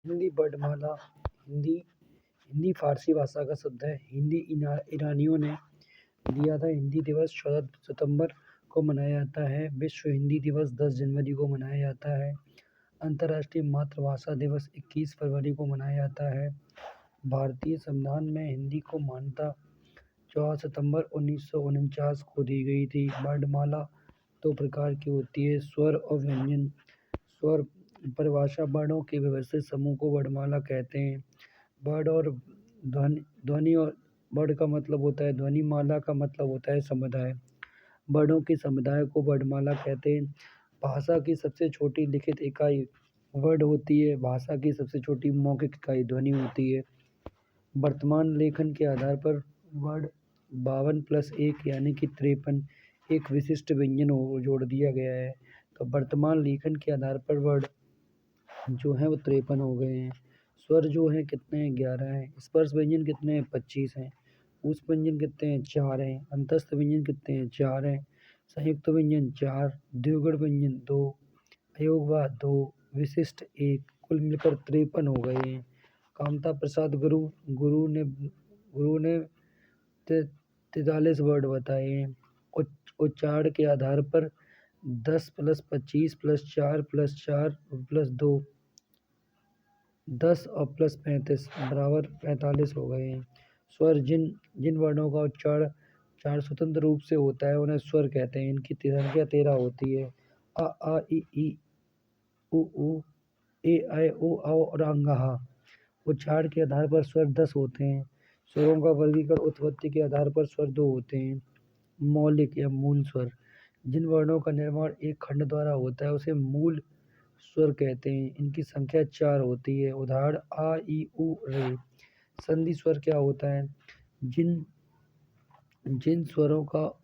हिंदी वर्णमाला हिंदी हिंदी फारसी भाषा का शब्द है। हिंदी ईरानियों ने दिया था। हिंदी दिवस 14 सितंबर को मनाया जाता है। विश्व हिंदी दिवस 10 जनवरी को मनाया जाता है। अंतर्राष्ट्रीय मातृभाषा दिवस 21 फरवरी को मनाया जाता है। भारतीय संविधान में हिंदी को मान्यता 14 सितंबर 1949 को दी गई थी। वर्णमाला दो प्रकार की होती है, स्वर और व्यंजन। स्वर परिभाषा वर्णों के व्यवस्थित समूह को वर्णमाला कहते हैं। वर्ण और ध्वनि और वर्ण का मतलब होता है, ध्वनिमाला का मतलब होता है समुदाय। वर्णों के समुदाय को वर्णमाला कहते हैं। भाषा की सबसे छोटी लिखित इकाई वर्ण होती है। भाषा की सबसे छोटी मौखिक इकाई ध्वनि होती है। वर्तमान लेखन के आधार पर वर्ण 52+1 यानी कि 53 एक विशिष्ट व्यंजन जोड़ दिया गया है। तो वर्तमान लेखन के आधार पर वर्ण जो है वो 53 हो गए हैं। स्वर जो है कितने हैं? 11 हैं। स्पर्श व्यंजन कितने हैं? 25 हैं। ऊष्म व्यंजन कितने हैं? 4 हैं। अंतस्थ व्यंजन कितने हैं? 4 हैं। संयुक्त व्यंजन 4, द्विगुण व्यंजन 2, अयोगवाद 2, विशिष्ट 1, कुल मिलकर 53 हो गए हैं। कामता प्रसाद गुरु ने 43 वर्ड बताए हैं। उच्चारण के आधार पर 10 + 25 + 4 + 4 + 2 10 और +35 बराबर 45 हो गए हैं। स्वर जिन वर्णों का उच्चारण 4 स्वतंत्र रूप से होता है उन्हें स्वर कहते हैं। इनकी संख्या 13 होती है। अ आ इ ई उ ऊ ए ऐ ओ औ और अंगहा। उच्चारण के आधार पर स्वर 10 होते हैं। स्वरों का वर्गीकरण उत्पत्ति के आधार पर स्वर 2 होते हैं। मौलिक या मूल स्वर जिन वर्णों का निर्माण एक खंड द्वारा होता है उसे मूल स्वर कहते हैं। इनकी संख्या 4 होती है। उदाहरण आ ई उ रे। संधि स्वर क्या होता है? जिन स्वरों का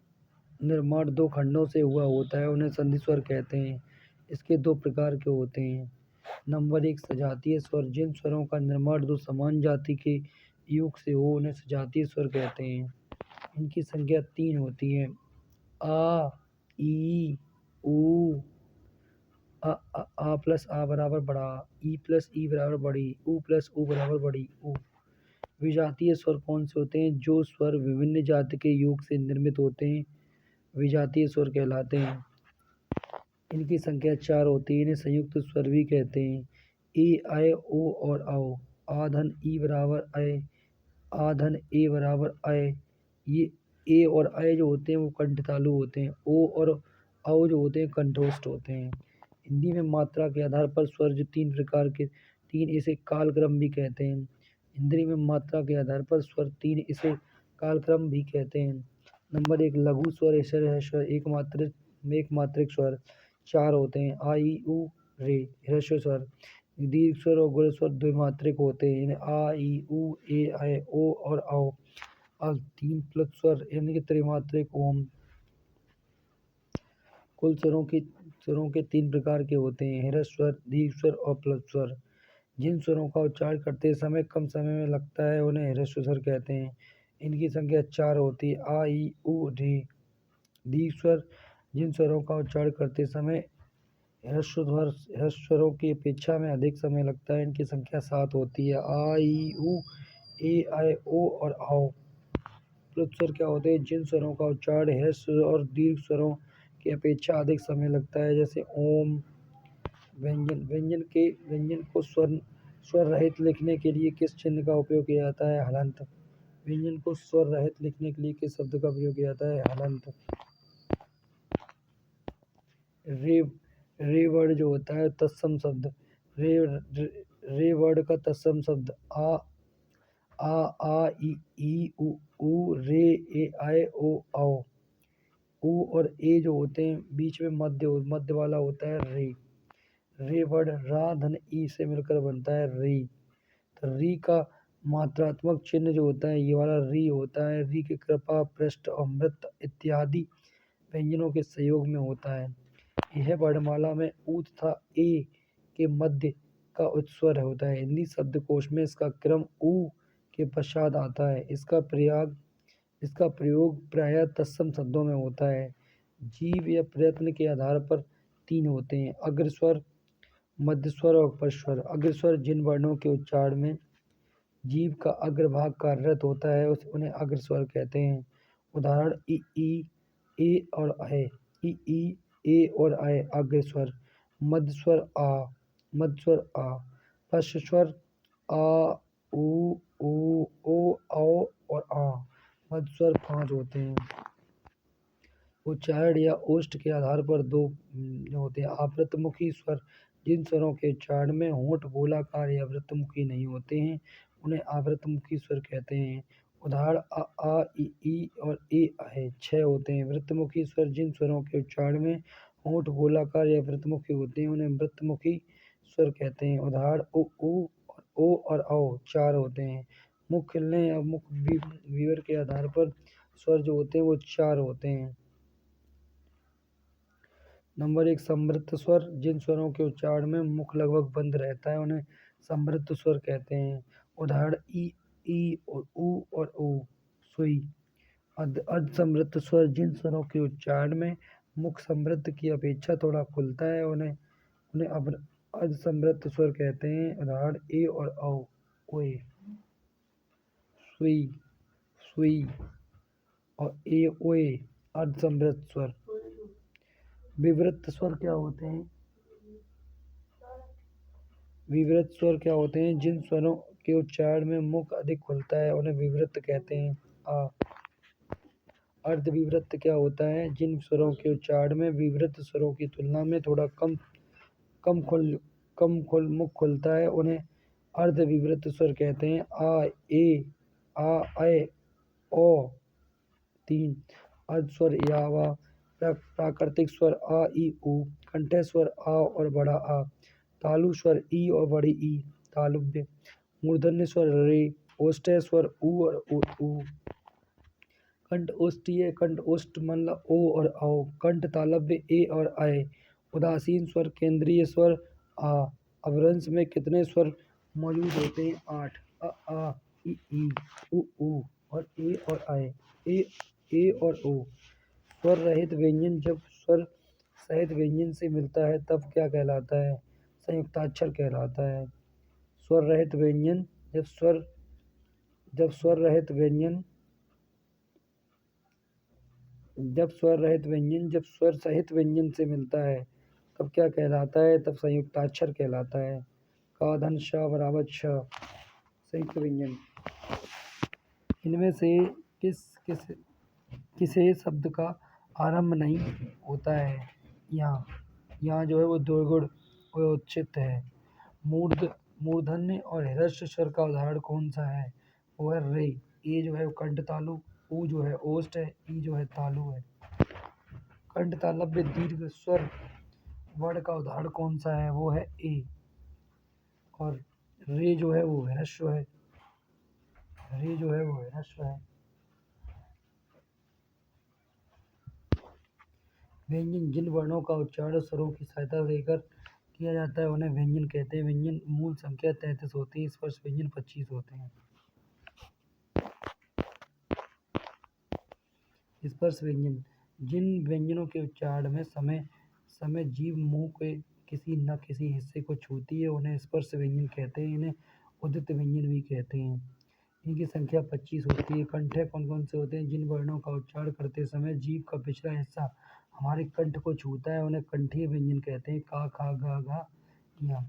निर्माण दो खंडों से हुआ होता है उन्हें संधि स्वर कहते हैं। इसके दो प्रकार के होते हैं। नंबर 1 सजातीय स्वर। जिन स्वरों का निर्माण दो समान जाति के योग से हो उन्हें सजातीय स्वर कहते हैं। इनकी संख्या 3 होती है। आ ई उ आ प्लस आ बराबर बड़ा, ई प्लस ई बराबर बड़ी, उ प्लस उ बराबर बड़ी उ। विजातीय स्वर कौन से होते हैं? जो स्वर विभिन्न जाति के योग से निर्मित होते हैं विजातीय स्वर कहलाते हैं। इनकी संख्या 4 होती है। इन्हें संयुक्त स्वर भी कहते हैं। ए ऐ ओ और औ। आ धन ई बराबर ऐ, आ धन ए बराबर ऐ। ये ए और ऐ जो होते हैं वो कंठ तालु होते हैं। ओ और औ जो होते हैं कंठोष्ठ होते हैं। हिंदी में मात्रा के आधार पर स्वर जो 3 प्रकार के 3 इसे कालक्रम भी कहते हैं। हिंदी में मात्रा के आधार पर स्वर 3 इसे कालक्रम भी कहते हैं। नंबर 1 लघु स्वर ह्रस्व स्वर एक मात्रिक स्वर 4 होते हैं। आ ई उ रे ह्रस्व स्वर। दीर्घ स्वर और गुण स्वर द्विमात्रिक होते हैं। इन्हें आ ई उ ए ऐ ओ और औ। अब 3 प्लस स्वर यानी कि त्रिमात्रिक ओम। कुल स्वरों के 3 प्रकार के होते हैं, ह्रस्व स्वर, दीर्घ स्वर और प्लस स्वर। जिन स्वरों का उच्चारण करते समय कम समय में लगता है उन्हें ह्रस्व स्वर कहते हैं। इनकी संख्या 4 होती है। आ ई उ रे। दीर्घ स्वर जिन स्वरों का उच्चारण करते समय ह्रस्व स्वरों की अपेक्षा में अधिक समय लगता है। इनकी संख्या 7 होती है। आ ई उ ए ऐ ओ और औ। प्लस स्वर क्या होते हैं? जिन स्वरों का उच्चारण ह्रस्व और दीर्घ स्वरों की अपेक्षा अधिक समय लगता है, जैसे ओम। व्यंजन को स्वर रहित लिखने के लिए किस चिन्ह का उपयोग किया जाता है? हलंत। व्यंजन को स्वर रहित लिखने के लिए किस शब्द का प्रयोग किया जाता है? हलंत। रे वर्ड जो होता है तत्सम शब्द। रे वर्ड का तत्सम शब्द आ ई उ रे ए ऐ ओ औ। उ और ए जो होते हैं बीच में मध्य वाला होता है रे। रे वर्ड रा धन ई से मिलकर बनता है री। तो री का मात्रात्मक चिन्ह जो होता है ये वाला री होता है। री के कृपा, पृष्ठ और मृत इत्यादि व्यंजनों के सहयोग में होता है। यह वर्णमाला में ऊ तथा ए के मध्य का उच्चस्वर होता है। हिंदी शब्दकोश में इसका क्रम ऊ के पश्चात आता है। इसका प्रयोग प्रायः तत्सम शब्दों में होता है। जीव या प्रयत्न के आधार पर 3 होते हैं, अग्र स्वर, मध्य स्वर और अपस्वर। अग्रस्वर जिन वर्णों के उच्चारण में जीभ का अग्रभाग कार्यरत होता है उन्हें अग्रस्वर कहते हैं। उदाहरण इ ई ए और ऐ। इ ई ए और ऐ अग्रस्वर। मध्य स्वर आ, मध्य स्वर आ। पश्च स्वर आ, उ, ओ, औ और आ। मध्य स्वर 5 होते हैं। उच्चारण या ओष्ठ के आधार पर दो होते हैं। आवृत्तमुखी स्वर जिन स्वरों के उच्चारण में होंठ गोलाकार या वृत्तमुखी नहीं होते हैं उन्हें आवृत्तमुखी स्वर कहते हैं। उदाहरण आ, ई और ए, ऐ 6 होते हैं। वृत्तमुखी स्वर जिन स्वरों के उच्चारण में होंठ गोलाकार या वृत्तमुखी होते हैं उन्हें वृत्तमुखी स्वर कहते हैं। उदाहरण ओ और औ 4 होते हैं। मुख खुलने या मुख विवर के आधार पर स्वर जो होते हैं वो 4 होते हैं। नंबर 1 समृद्ध स्वर जिन स्वरों के उच्चारण में मुख लगभग बंद रहता है उन्हें समृद्ध स्वर कहते हैं। उदाहरण ई और उ और ओ सुई। अर्धसमृद्ध स्वर जिन स्वरों के उच्चारण में मुख समृद्ध की अपेक्षा थोड़ा खुलता है उन्हें अर्धसमृद्ध स्वर कहते हैं। उदाहरण ए और औ ओए, सुई, सुई और ए ओए अर्धसमृद्ध स्वर। विवृत स्वर क्या होते हैं? विवृत स्वर क्या होते हैं? जिन स्वरों के उच्चारण में मुख अधिक खुलता है उन्हें विवृत कहते हैं। आ। अर्धविवृत क्या होता है? जिन स्वरों के उच्चारण में विवृत स्वरों की तुलना में थोड़ा कम मुख खुलता है उन्हें अर्धविवृत स्वर कहते हैं। आ, ए, आ, ऐ, ओ 3। अर्ध स्वर या वा। प्राकृतिक स्वर आ, ई, उ। कंठ्य स्वर आ और बड़ा आ। तालु स्वर ई और बड़ी ई तालुव्य। मूर्धन्य स्वर रे। ओष्ठ्य स्वर उ और उ। कंठ ओष्ठीय कंठ ओष्ठ मतलब ओ और औ। कंठ तालव्य ए और ऐ। उदासीन स्वर केंद्रीय स्वर आ। अपभ्रंश में कितने स्वर मौजूद होते हैं? 8। आ, ई, उ और ए और ऐ। ए और ओ। स्वर रहित व्यंजन जब स्वर सहित व्यंजन से मिलता है तब क्या कहलाता है? संयुक्ताक्षर कहलाता है। स्वर रहित व्यंजन जब स्वर रहित व्यंजन जब स्वर सहित व्यंजन से मिलता है तब क्या कहलाता है? तब संयुक्ताक्षर कहलाता है। का धन श बराबर छ संयुक्त व्यंजन। इनमें से किसे शब्द का आरंभ नहीं होता है? यहाँ जो है वो द्विगुण उच्चित है। मूर्धन्य और ह्रस्व स्वर का उदाहरण कौन सा है? वो है रे। ए जो है वो कंठ तालु, उ जो है ओष्ठ है, ई जो है तालु है। कंठ तालव्य दीर्घ स्वर वर्ण का उदाहरण कौन सा है? वो है ए। और रे जो है वो ह्रस्व है। व्यंजन जिन वर्णों का उच्चारण स्वरों की सहायता लेकर किया जाता है उन्हें व्यंजन कहते हैं। व्यंजन मूल संख्या 33 होती है। स्पर्श व्यंजन 25 होते हैं। स्पर्श व्यंजन जिन व्यंजनों के उच्चारण में समय जीभ मुंह के किसी न किसी हिस्से को छूती है उन्हें स्पर्श व्यंजन कहते हैं। इन्हें उदित व्यंजन भी कहते हैं। इनकी संख्या 25 होती है। कंठ्य कौन कौन से होते हैं? जिन वर्णों का उच्चारण करते समय जीभ का पिछला हिस्सा हमारे कंठ को छूता है उन्हें कंठीय व्यंजन कहते हैं। का, खा, गा, घा, या।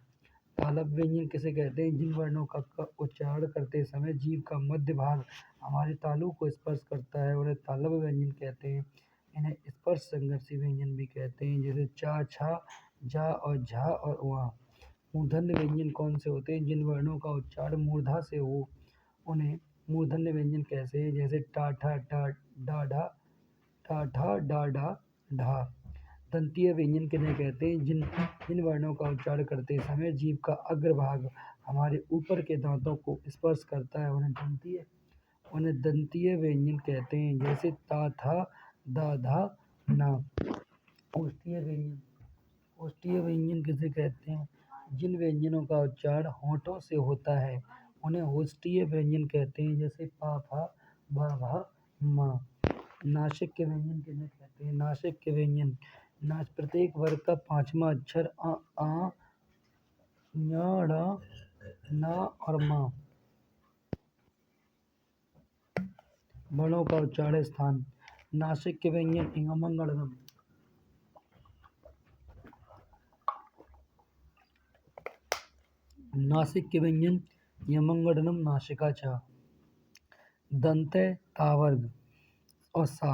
तालव्य व्यंजन किसे कहते हैं? जिन वर्णों का उच्चारण करते समय जीभ का मध्य भाग हमारे तालु को स्पर्श करता है उन्हें तालव्य व्यंजन कहते हैं। इन्हें स्पर्श संघर्षी व्यंजन भी कहते हैं, जैसे चा, छा, जा और झा और वा। मूर्धन्य व्यंजन कौन से होते हैं? जिन वर्णों का उच्चारण मूर्धा से हो उन्हें मूर्धन्य व्यंजन कहते हैं, जैसे टा, ठा, डा, डा, ढा, ठा, ठा, डा, डा, ढा। दंतीय व्यंजन किन्हें कहते हैं? जिन वर्णों का उच्चारण करते समय जीभ का अग्रभाग हमारे ऊपर के दांतों को स्पर्श करता है उन्हें दंतीय व्यंजन कहते हैं, जैसे ता, था, दा, धा, ना। ओष्ठीय व्यंजन किसे कहते हैं? जिन व्यंजनों का उच्चारण होठों से होता है उन्हें ओष्ठीय व्यंजन कहते हैं, जैसे पा, फा, बा, भा, मा। नासिक के व्यंजन किन्हें कहते हैं? नासिक के व्यंजन प्रत्येक वर्ग का 5वां अक्षर आ ञ ढ़ न और म वर्णों का उच्चारण स्थान। नासिक के व्यंजन इंगमंगलम। नासिक के व्यंजन यमंगडनम नासिका च। दंत तावर्ग और सा।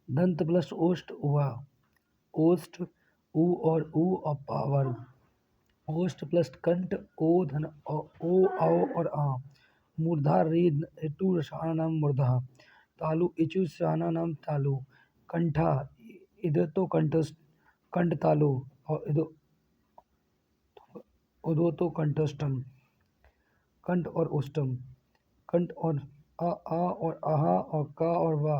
दंत प्लस ओष्ठ उआ। ओष्ठ उ और पावर्ग। ओष्ठ प्लस कंठ ओ धन ओ औ और आ। मूर्धा ऋतु रसायनम मूर्धा। तालु इचु रसायनम तालु। कंठा इदतो कंठ तालु और उदोतो कंठस्थम। कंठ और उष्टम। कंठ और आ और आहा और का और वा।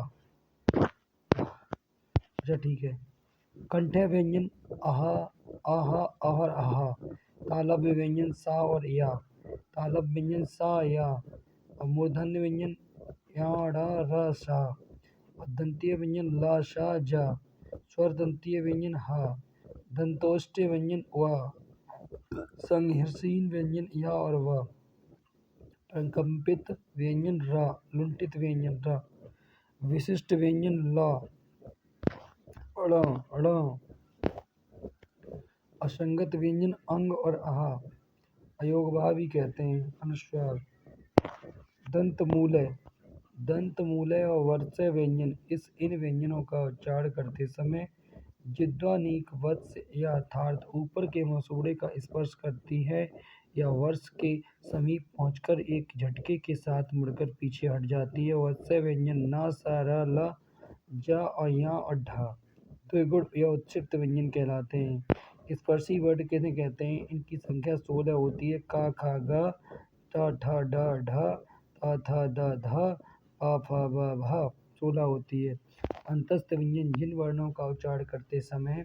अच्छा ठीक है। कंठे व्यंजन आहा आहा और आहा। तालव्य व्यंजन सा और या। तालव्य व्यंजन सा या। और मूर्धन्य व्यंजन या ड़ा र सा। और दंतीय व्यंजन ला शा जा। स्वर दंतीय व्यंजन हा। दंतोष्ठ्य व्यंजन वा। संहिर्षीन व्यंजन या और व। कंपित व्यंजन रा। लुंठित व्यंजन रा। विशिष्ट व्यंजन ला अड़ा अड़ा। असंगत व्यंजन अंग और आहा। अयोगवाह भी कहते हैं अनुस्वार। दंत मूलय और वर्त्य व्यंजन इन व्यंजनों का उच्चारण करते समय जिह्वानीक वत्स या अर्थात ऊपर के मसूड़े का स्पर्श करती है या वर्ष के समीप पहुंचकर एक झटके के साथ मुड़कर पीछे हट जाती है। वत्स्य व्यंजन न सा र ल जा और या और ढा द्विगुण या उत्सिक्त व्यंजन कहलाते हैं। स्पर्शी वर्ण किन्हें कहते हैं? इनकी संख्या 16 होती है। का खा ग ट ठ ड ढ ता थ द ध पा फ ब भ 16 होती है। अंतस्थ व्यंजन जिन वर्णों का उच्चारण करते समय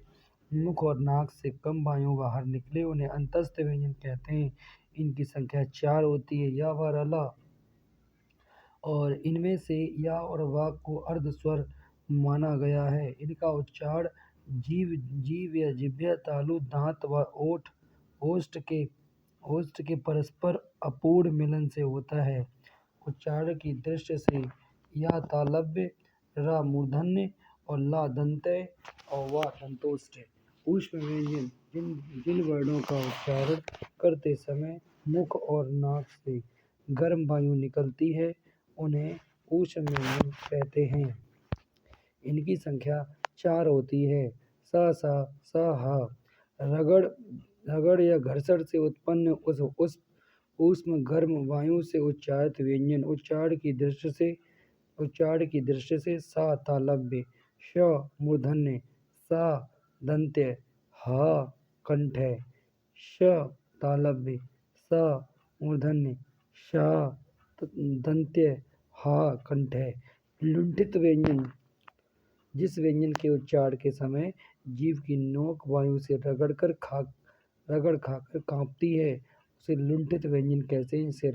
मुख और नाक से कम वायु बाहर निकले उन्हें अंतस्थ व्यंजन कहते हैं। इनकी संख्या 4 होती है। या व र ल। और इनमें से या और वा को अर्ध स्वर माना गया है। इनका उच्चारण जीव या जिह्वा तालु दांत व ओष्ठ के परस्पर अपूर्ण मिलन से होता है। उच्चारण की दृष्टि से या तालव्य, रा मूर्धन्य और ला दंत्य और वा दंतोष्ठ। ऊष्म व्यंजन जिन वर्णों का उच्चारण करते समय मुख और नाक से गर्म वायु निकलती है उन्हें ऊष्म व्यंजन कहते हैं। इनकी संख्या 4 होती है। सा सा सा हा। रगड़ या घर्षण से उत्पन्न उस ऊष्म गर्म वायु से उच्चारित व्यंजन। उच्चारण की दृष्टि से सा तालव्य, श मूर्धन्य, सा दंत्य, हा कंठ्य। श तालव्य, सा मूर्धन्य, शा दंत्य, हा कंठ्य। लुंठित व्यंजन जिस व्यंजन के उच्चारण के समय जीभ की नोक वायु से रगड़ खाकर कांपती है उसे लुंठित व्यंजन कहते हैं। जैसे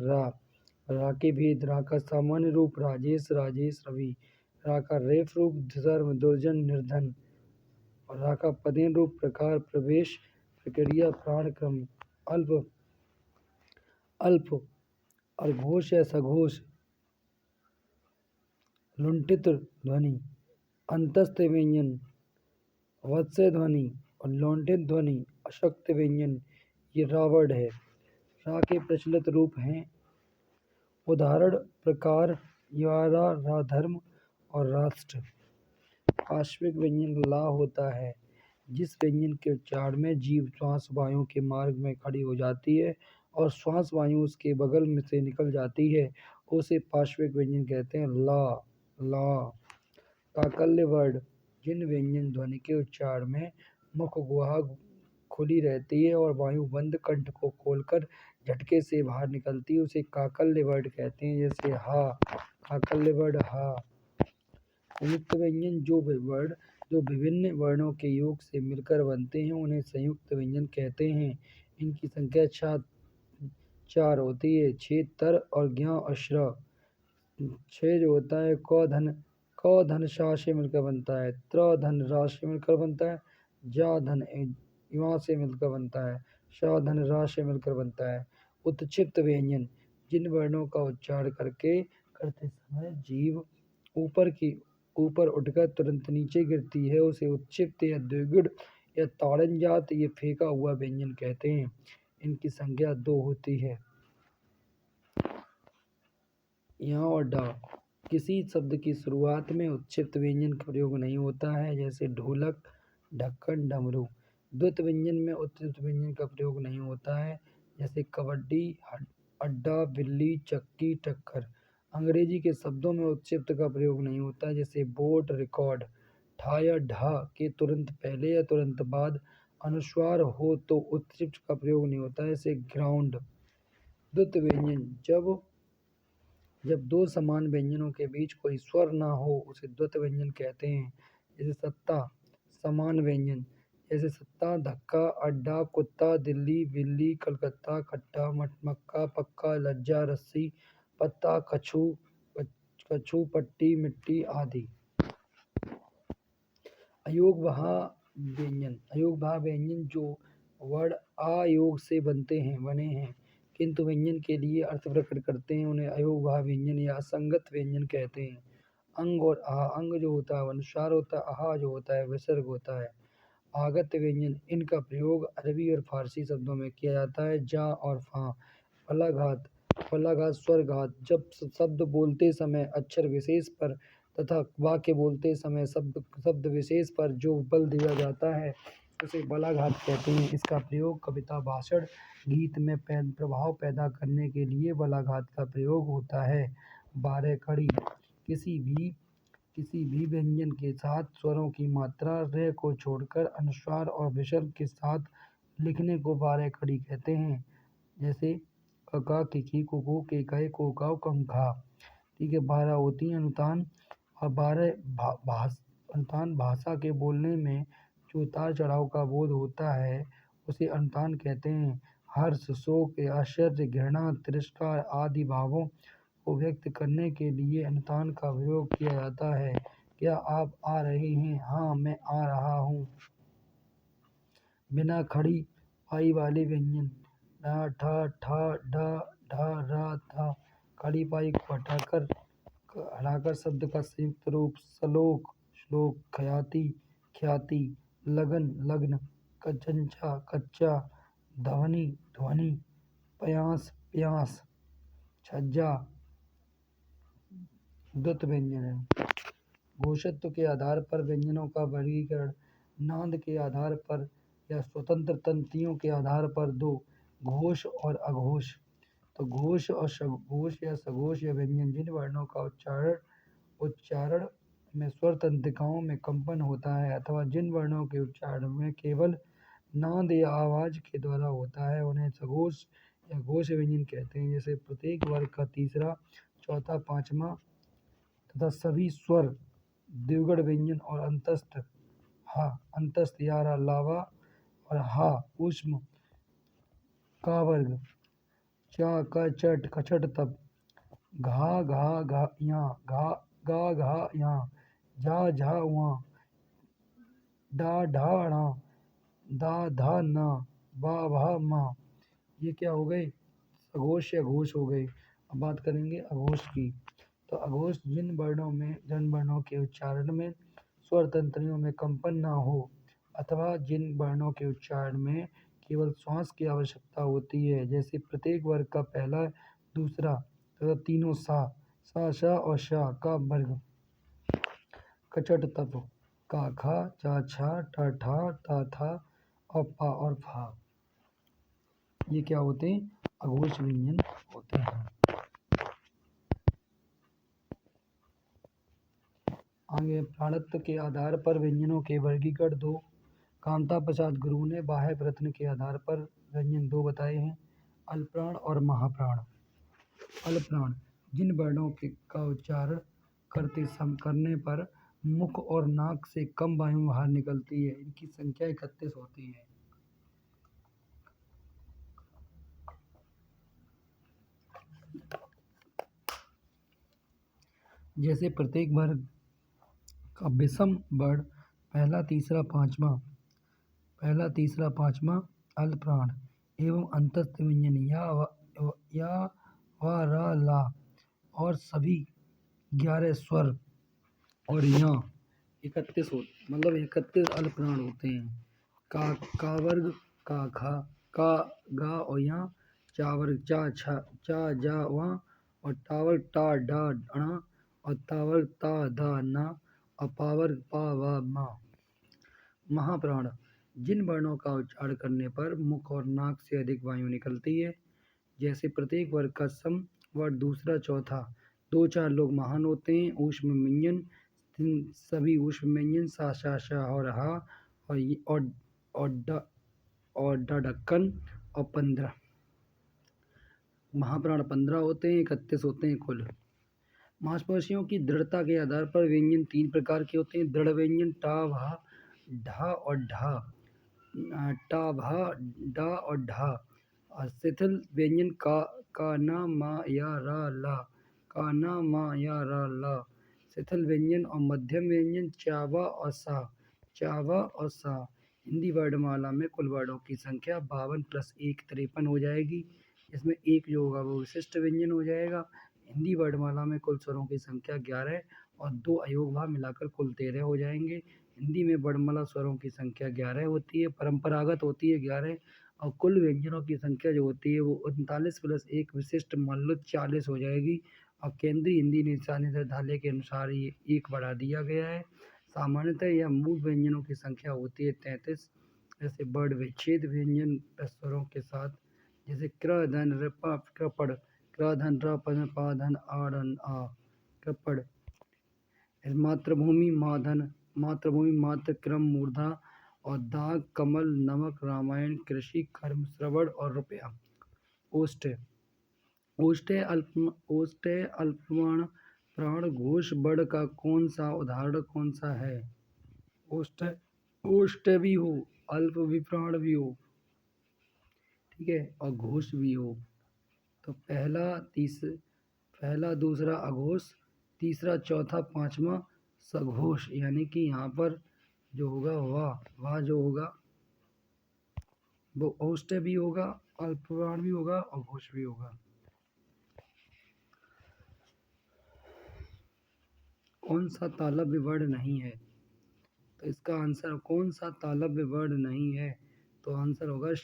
रा के भेद। रा का सामान्य रूप राजेश राजेश रवि। रा का रेफ रूप धर्म दुर्जन निर्धन। और रा का पदेन रूप प्रकार प्रवेश प्रक्रिया प्राण क्रम अल्प और घोष या सघोष। लुंठित ध्वनि। अंतस्थ व्यंजन वत्स्य ध्वनि और लौंठित ध्वनि अशक्त व्यंजन। ये रावण है। रा के प्रचलित रूप हैं उदाहरण प्रकार यारा राधर्म और राष्ट्र। पार्श्विक व्यंजन ला होता है जिस व्यंजन के उच्चारण में जीभ श्वास वायु के मार्ग में खड़ी हो जाती है और श्वास वायु उसके बगल में से निकल जाती है उसे पार्श्विक व्यंजन कहते हैं। ला ला। काकल्य वर्ण जिन व्यंजन ध्वनि के उच्चारण में मुख गुहा खुली रहती है और वायु बंद कंठ को खोलकर झटके से बाहर निकलती है उसे काकल्य वर्ण कहते हैं। जैसे हा। काकल्य वर्ण हा। संयुक्त व्यंजन जो विभिन्न वर्णों के योग से मिलकर बनते हैं उन्हें संयुक्त व्यंजन कहते हैं। इनकी संख्या 4 होती है। छेद तर और ज्ञ और श्र। छेद जो होता है क धन शा से मिलकर बनता है। त्र धन रा से मिलकर बनता है। जा धन युवा से मिलकर बनता है। श धन रा से मिलकर बनता है। उत्क्षिप्त व्यंजन जिन वर्णों का उच्चारण करते समय जीभ ऊपर उठकर तुरंत नीचे गिरती है उसे उत्क्षिप्त या द्विगुण या ताड़नजात ये फेंका हुआ व्यंजन कहते हैं। इनकी संज्ञा 2 होती है। यहाँ और डा किसी शब्द की शुरुआत में उत्क्षिप्त व्यंजन का प्रयोग नहीं होता है, जैसे ढोलक, ढक्कन, डमरू। द्वैत व्यंजन में उत्क्षिप्त व्यंजन का प्रयोग नहीं होता है, जैसे कबड्डी, अड्डा, बिल्ली, चक्की, टक्कर। अंग्रेजी के शब्दों में उत्क्षिप्त का प्रयोग नहीं होता, जैसे बोट, रिकॉर्ड। ठा या ढा के तुरंत पहले या तुरंत बाद अनुस्वार हो तो उत्क्षिप्त का प्रयोग नहीं होता है, जैसे ग्राउंड। द्वैत व्यंजन जब दो समान व्यंजनों के बीच कोई स्वर न हो उसे द्वैत व्यंजन कहते हैं। जैसे सत्ता समान व्यंजन, जैसे सत्ता, धक्का, अड्डा, कुत्ता, दिल्ली, बिल्ली, कलकत्ता, खट्टा, मक्का, पक्का, लज्जा, रस्सी, पत्ता, कछु, पट्टी, मिट्टी आदि। अयोगभाव व्यंजन जो वर्ण अयोग से बने हैं किंतु व्यंजन के लिए अर्थ प्रकट करते हैं, उन्हें अयोगभाव व्यंजन या असंगत व्यंजन कहते हैं। अंग और आह, अंग जो होता है अनुस्वार होता है, आह जो होता है विसर्ग होता है। आगत व्यंजन इनका प्रयोग अरबी और फारसी शब्दों में किया जाता है। जा और फा। फलाघात स्वरघात जब शब्द बोलते समय अक्षर विशेष पर तथा वाक्य बोलते समय शब्द विशेष पर जो बल दिया जाता है उसे बलाघात कहते हैं। इसका प्रयोग कविता, भाषण, गीत में प्रभाव पैदा करने के लिए बलाघात का प्रयोग होता है। 12 कड़ी किसी भी व्यंजन के साथ स्वरों की मात्रा रे को छोड़कर अनुस्वार और विसर्ग के साथ लिखने को 12 कड़ी कहते हैं। जैसे कका, किकी, कुकु, केकय, कोका, कंखा। ठीक है। 12 होती हैं अनुतान और 12 अनुतान भाषा के बोलने में जो उतार चढ़ाव का बोध होता है उसे अनुतान कहते हैं। हर्ष, शोक, आश्चर्य, घृणा, तिरस्कार आदि भावों को व्यक्त करने के लिए अनुतान का प्रयोग किया जाता है। क्या आप आ रहे हैं? हाँ मैं आ रहा हूँ। बिना खड़ी पाई वाले व्यंजन ढा, ठा, ठा, ढा, ढा, रा, था। खड़ी पाई को हटाकर शब्द का संयुक्त रूप श्लोक, ख्याति, लगन, लग्न, चंचा, कच्चा, ध्वनि, प्यास, छज्जा द्वैत व्यंजन है। घोषत्व के आधार पर व्यंजनों का वर्गीकरण नाद के आधार पर या स्वतंत्र तंत्रियों के आधार पर 2 घोष और अघोष। तो घोष और सघोष या व्यंजन जिन वर्णों का उच्चारण में स्वर तंत्रिकाओं में कंपन होता है अथवा जिन वर्णों के उच्चारण में केवल नाद या आवाज के द्वारा होता है उन्हें सघोष या घोष व्यंजन कहते हैं। जैसे प्रत्येक वर्ग का तीसरा, चौथा, पांचवा तथा सभी स्वर द्विगुण व्यंजन और अंतस्थ यारा, लावा और हा ऊष्म का वर्ग, चा का चट, कछट तप, घा घा यहाँ, गा घा यहाँ, झा झा वहाँ, डा ढा णा, दा धा ना, बा भा मा। ये क्या हो गए? सघोष या घोष हो गए। अब बात करेंगे अघोष की। तो अघोष जिन वर्णों के उच्चारण में स्वर तंत्रियों में कंपन न हो अथवा जिन वर्णों के उच्चारण में केवल श्वास की आवश्यकता होती है। जैसे प्रत्येक वर्ग का पहला, दूसरा तथा तीनों सा, श और श का वर्ग, कचट तप, का खा, चा छा, टा ठा, ता था और पा और फा। ये क्या होते हैं? अघोष व्यंजन होते हैं। आगे प्राणत्व के आधार पर व्यंजनों के वर्गीकरण 2। कांता प्रसाद गुरु ने बाह्य प्रयत्न के आधार पर व्यंजन 2 बताए हैं, अल्पप्राण और महाप्राण। अल्पप्राण जिन वर्णों का उच्चारण करने पर मुख और नाक से कम वायु बाहर निकलती है, इनकी संख्या 31 होती है। जैसे प्रत्येक वर्ग का विषम वर्ण पहला, तीसरा, पांचवा अल्पप्राण, एवं अंतस्थ व्यंजन या व र ला और सभी 11 स्वर और यहाँ 31 हो मतलब 31 अल्पप्राण होते हैं। का वर्ग का खा का गा और यहाँ चा वर्ग चा छा चा जा वहाँ और टा वर्ग टा डा अणा और ता वर्ग ता दा ना और पा वर्ग पा वा मा। महाप्राण जिन वर्णों का उच्चारण करने पर मुख और नाक से अधिक वायु निकलती है, जैसे प्रत्येक वर्ग का सम व दूसरा चौथा 2-4 लोग महान होते हैं। ऊष्म व्यंजन सभी ऊष्म व्यंजन सा शा शा और हा और ड और ढक्कन और 15 महाप्राण 15 होते हैं, 31 होते हैं कुल। मांसपेशियों की दृढ़ता के आधार पर व्यंजन 3 प्रकार के होते हैं। दृढ़ व्यंजन टा भा ढा और ढा टा भा डा और ढा। शिथिल व्यंजन का ना मा या रा ला का ना मा या रा ला। शिथिल व्यंजन और मध्यम व्यंजन चावा और सा चावा और सा। हिंदी वर्णमाला में कुल वर्णों की संख्या 52 + 1 53 हो जाएगी। इसमें एक जो होगा वो विशिष्ट व्यंजन हो जाएगा। हिंदी वर्णमाला में कुल स्वरों की संख्या 11 और 2 अयोग भाव मिलाकर कुल 13 हो जाएंगे। हिंदी में वर्णमाला स्वरों की संख्या 11 होती है, परंपरागत होती है 11 और कुल व्यंजनों की संख्या जो होती है वो 39 + 1 विशिष्ट मान लो 40 हो जाएगी। और केंद्रीय हिंदी निदेशालय के अनुसार ये 1 बढ़ा दिया गया है। सामान्यतः यह मूल व्यंजनों की संख्या होती है 33। जैसे वर्ण विच्छेद व्यंजन स्वरों के साथ जैसे क्र धन र प कृपड़ क्र धन र प पा धन आ धन आ कृपड़। मातृभूमि मातृभूमि मातृ क्रम मूर्धा और दाग कमल नमक रामायण कृषि कर्म श्रवण और रुपया। ओष्ठ अल्पप्राण प्राण घोष बड़ का कौन सा उदाहरण कौन सा है? ओष्ठ ओष्ठ भी हो, अल्प भी प्राण भी हो, ठीक है, और घोष भी हो। तो पहला दूसरा अघोष, तीसरा चौथा पांचवा सघोष। यानी कि यहाँ पर जो होगा वाह जो होगा वो ओष्ठ भी होगा, अल्पप्राण भी होगा और घोष भी होगा। कौन सा तालव्य वर्ण नहीं है? तो इसका आंसर कौन सा तालव्य वर्ण नहीं है? तो आंसर होगा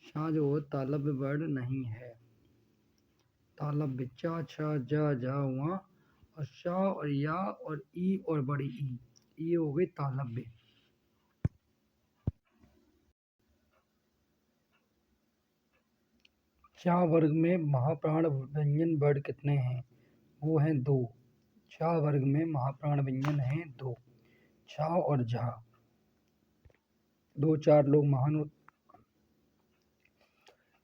सा जो हो तालव्य वर्ण नहीं है। तालव्य चा छा जा जा वहाँ और शा और या और ई और बड़ी ई, ये हो गए तालव्य। चा वर्ग में महाप्राण व्यंजन वर्ण कितने हैं? वो हैं 2। चा वर्ग में महाप्राण व्यंजन हैं 2, छा और झा। 2-4 लोग महान।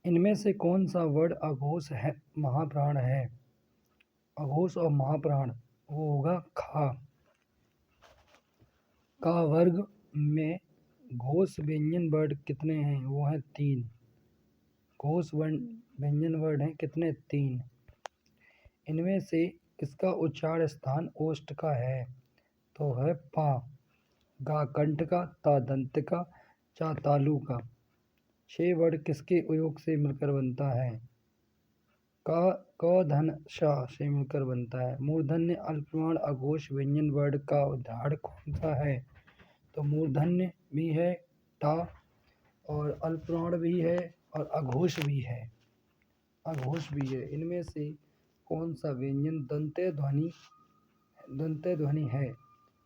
इनमें से कौन सा वर्ण अघोष है महाप्राण है? अघोष और महाप्राण वो होगा खा। का वर्ग में घोष व्यंजन वर्ण कितने हैं? वो हैं 3। घोष व्यंजन वर्ण हैं कितने? 3। इनमें से किसका उच्चारण स्थान ओष्ठ का है? तो है पा। गा कंठ का, ता दंत का, चा तालु का। 6 वर्ण किसके उपयोग से मिलकर बनता है? क धन शा से मिलकर बनता है। मूर्धन्य अल्पप्राण अघोष व्यंजन वर्ण का उदाहरण कौन सा है? तो मूर्धन्य भी है टा और अल्पप्राण भी है और अघोष भी है। इनमें से कौन सा व्यंजन दंते ध्वनि है?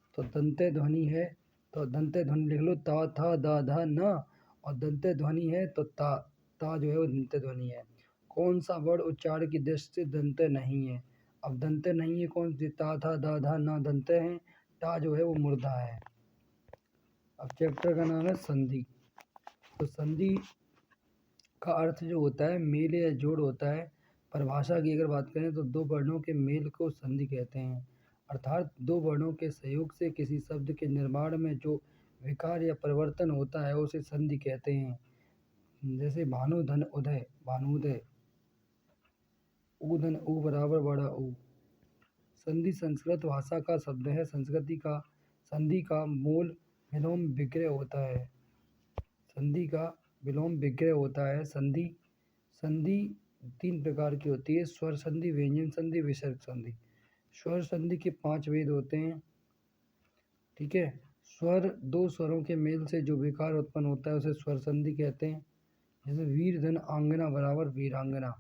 तो दंते ध्वनि है तो दंते ध्वनि लिख लो ता था दा धा ना और दंते ध्वनि है तो ता जो है वो दंते ध्वनि है। कौन सा वर्ण उच्चारण की दृष्टि से दंते नहीं है? अब दंते नहीं है कौन सी? ता था दा धा ना दंते हैं, टा जो है वो मुर्दा है। अब चैप्टर का नाम है संधि। तो संधि का अर्थ जो होता है मेल या जोड़ होता है। परिभाषा की अगर बात करें तो 2 वर्णों के मेल को संधि कहते हैं, अर्थात 2 वर्णों के सहयोग से किसी शब्द के निर्माण में जो विकार या परिवर्तन होता है उसे संधि कहते हैं। जैसे भानुधन उदय, भानुदय, ऊधन ऊ बराबर बड़ा ऊ। संधि संस्कृत भाषा का शब्द है। संधि का मूल विलोम विग्रह होता है। संधि का विलोम विग्रह होता है। संधि संधि 3 प्रकार की होती है, स्वर संधि, व्यंजन संधि, विसर्ग संधि। स्वर संधि के 5 भेद होते हैं, ठीक है। स्वर 2 स्वरों के मेल से जो विकार उत्पन्न होता है उसे स्वर संधि कहते हैं। जैसे वीर धन आंगना बराबर वीरांगना,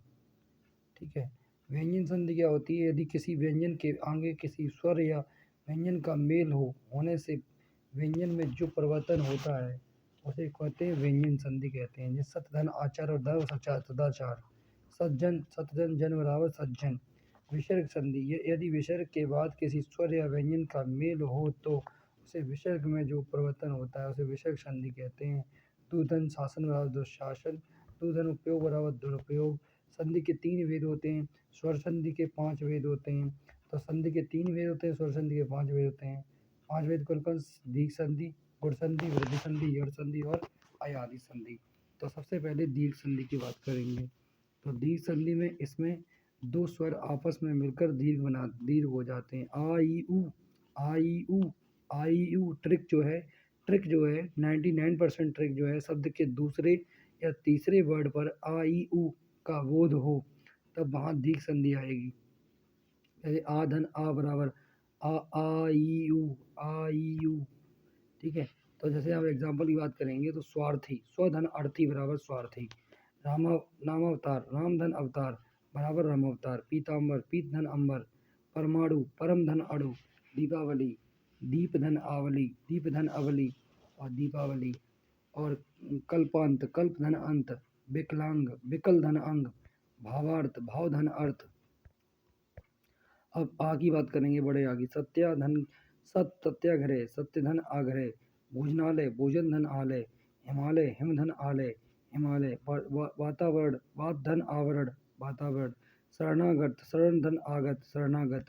ठीक है। व्यंजन संधि क्या होती है? यदि किसी व्यंजन के आगे किसी स्वर या व्यंजन का मेल होने से व्यंजन में जो परिवर्तन होता है उसे कहते हैं व्यंजन संधि कहते हैं। जैसे सत धन आचार और धर्म सदाचार, सज्जन सतजन जन बराबर सज्जन। विसर्ग संधि, यदि विसर्ग के बाद किसी स्वर या व्यंजन का मेल हो तो उसे विसर्ग में जो परिवर्तन होता है उसे विसर्ग संधि कहते हैं। दुधन शासन बराबर दुशासन, दुधन उपयोग बराबर दुरुपयोग। संधि के 3 भेद होते हैं, स्वर संधि के 5 भेद होते हैं। तो संधि के 3 भेद होते हैं, स्वर संधि के 5 भेद होते हैं। 5 भेद कौन कौन? दीर्घ संधि, गुण संधि, वृद्धि संधि, यड़ संधि और अयादि संधि। तो सबसे पहले दीर्घ संधि की बात करेंगे। तो दीर्घ संधि में इसमें 2 स्वर आपस में मिलकर दीर्घ हो जाते हैं। आ ई उ, आ ई उ, आ ई उ। ट्रिक जो है 99% ट्रिक जो है शब्द के दूसरे या तीसरे वर्ड पर आ ई उ का बोध हो तब वहाँ दीर्घ संधि आएगी। जैसे आ धन आ बराबर आ ई उ, आ ई उ, ठीक है। तो जैसे आप एग्जाम्पल की बात करेंगे तो स्वार्थी, स्वधन अर्थी बराबर स्वार्थी। नामावतार, राम धन अवतार बराबर राम अवतार। पीताम्बर, पीत धन अंबर। परमाणु, परम धन अणु। दीपावली, दीप धन आवली, दीप धन अवली और दीपावली। और कल्पांत, कल्प धन अंत। विकलांग, विकल धन अंग। भावार्थ, भाव धन अर्थ। अब आ की बात करेंगे बड़े आगे। सत्याग्रह, सत्य धन आग्रह। भोजनालय, भोजन धन आलय। हिमालय, हिम धन आलय, हिमालय। वातावरण, वात धन आवरण, वातावरण। शरणागत, शरण धन आगत, शरणागत।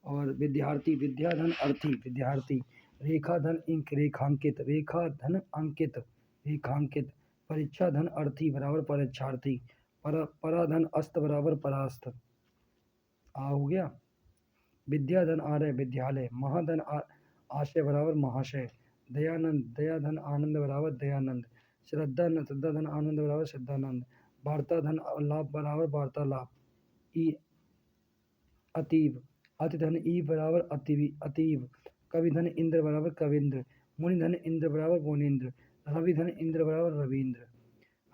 और विद्यार्थी, विद्या धन अर्थी, विद्यार्थी। रेखा धन इंक, रेखांकित, रेखा धन अंकित, रेखांकित। परीक्षा धन अर्थी बराबर परीक्षार्थी। पराधन अस्त बराबर परास्त। आ हो गया। विद्याधन आर्य, विद्यालय। महाधन आशय बराबर महाशय। दयानंद, दयाधन आनंद बराबर दयानंद। श्रद्धा धन आनंद बराबर श्रद्धानंद। वार्ता धन लाभ बराबर वार्तालाप। अतीब, अति धन ई बराबर अतीब। कवि धन इंद्र बराबर कविंद्र। मुनि धन इंद्र बराबर मुनीन्द्र। रवि धन इंद्र बराबर रविंद्र।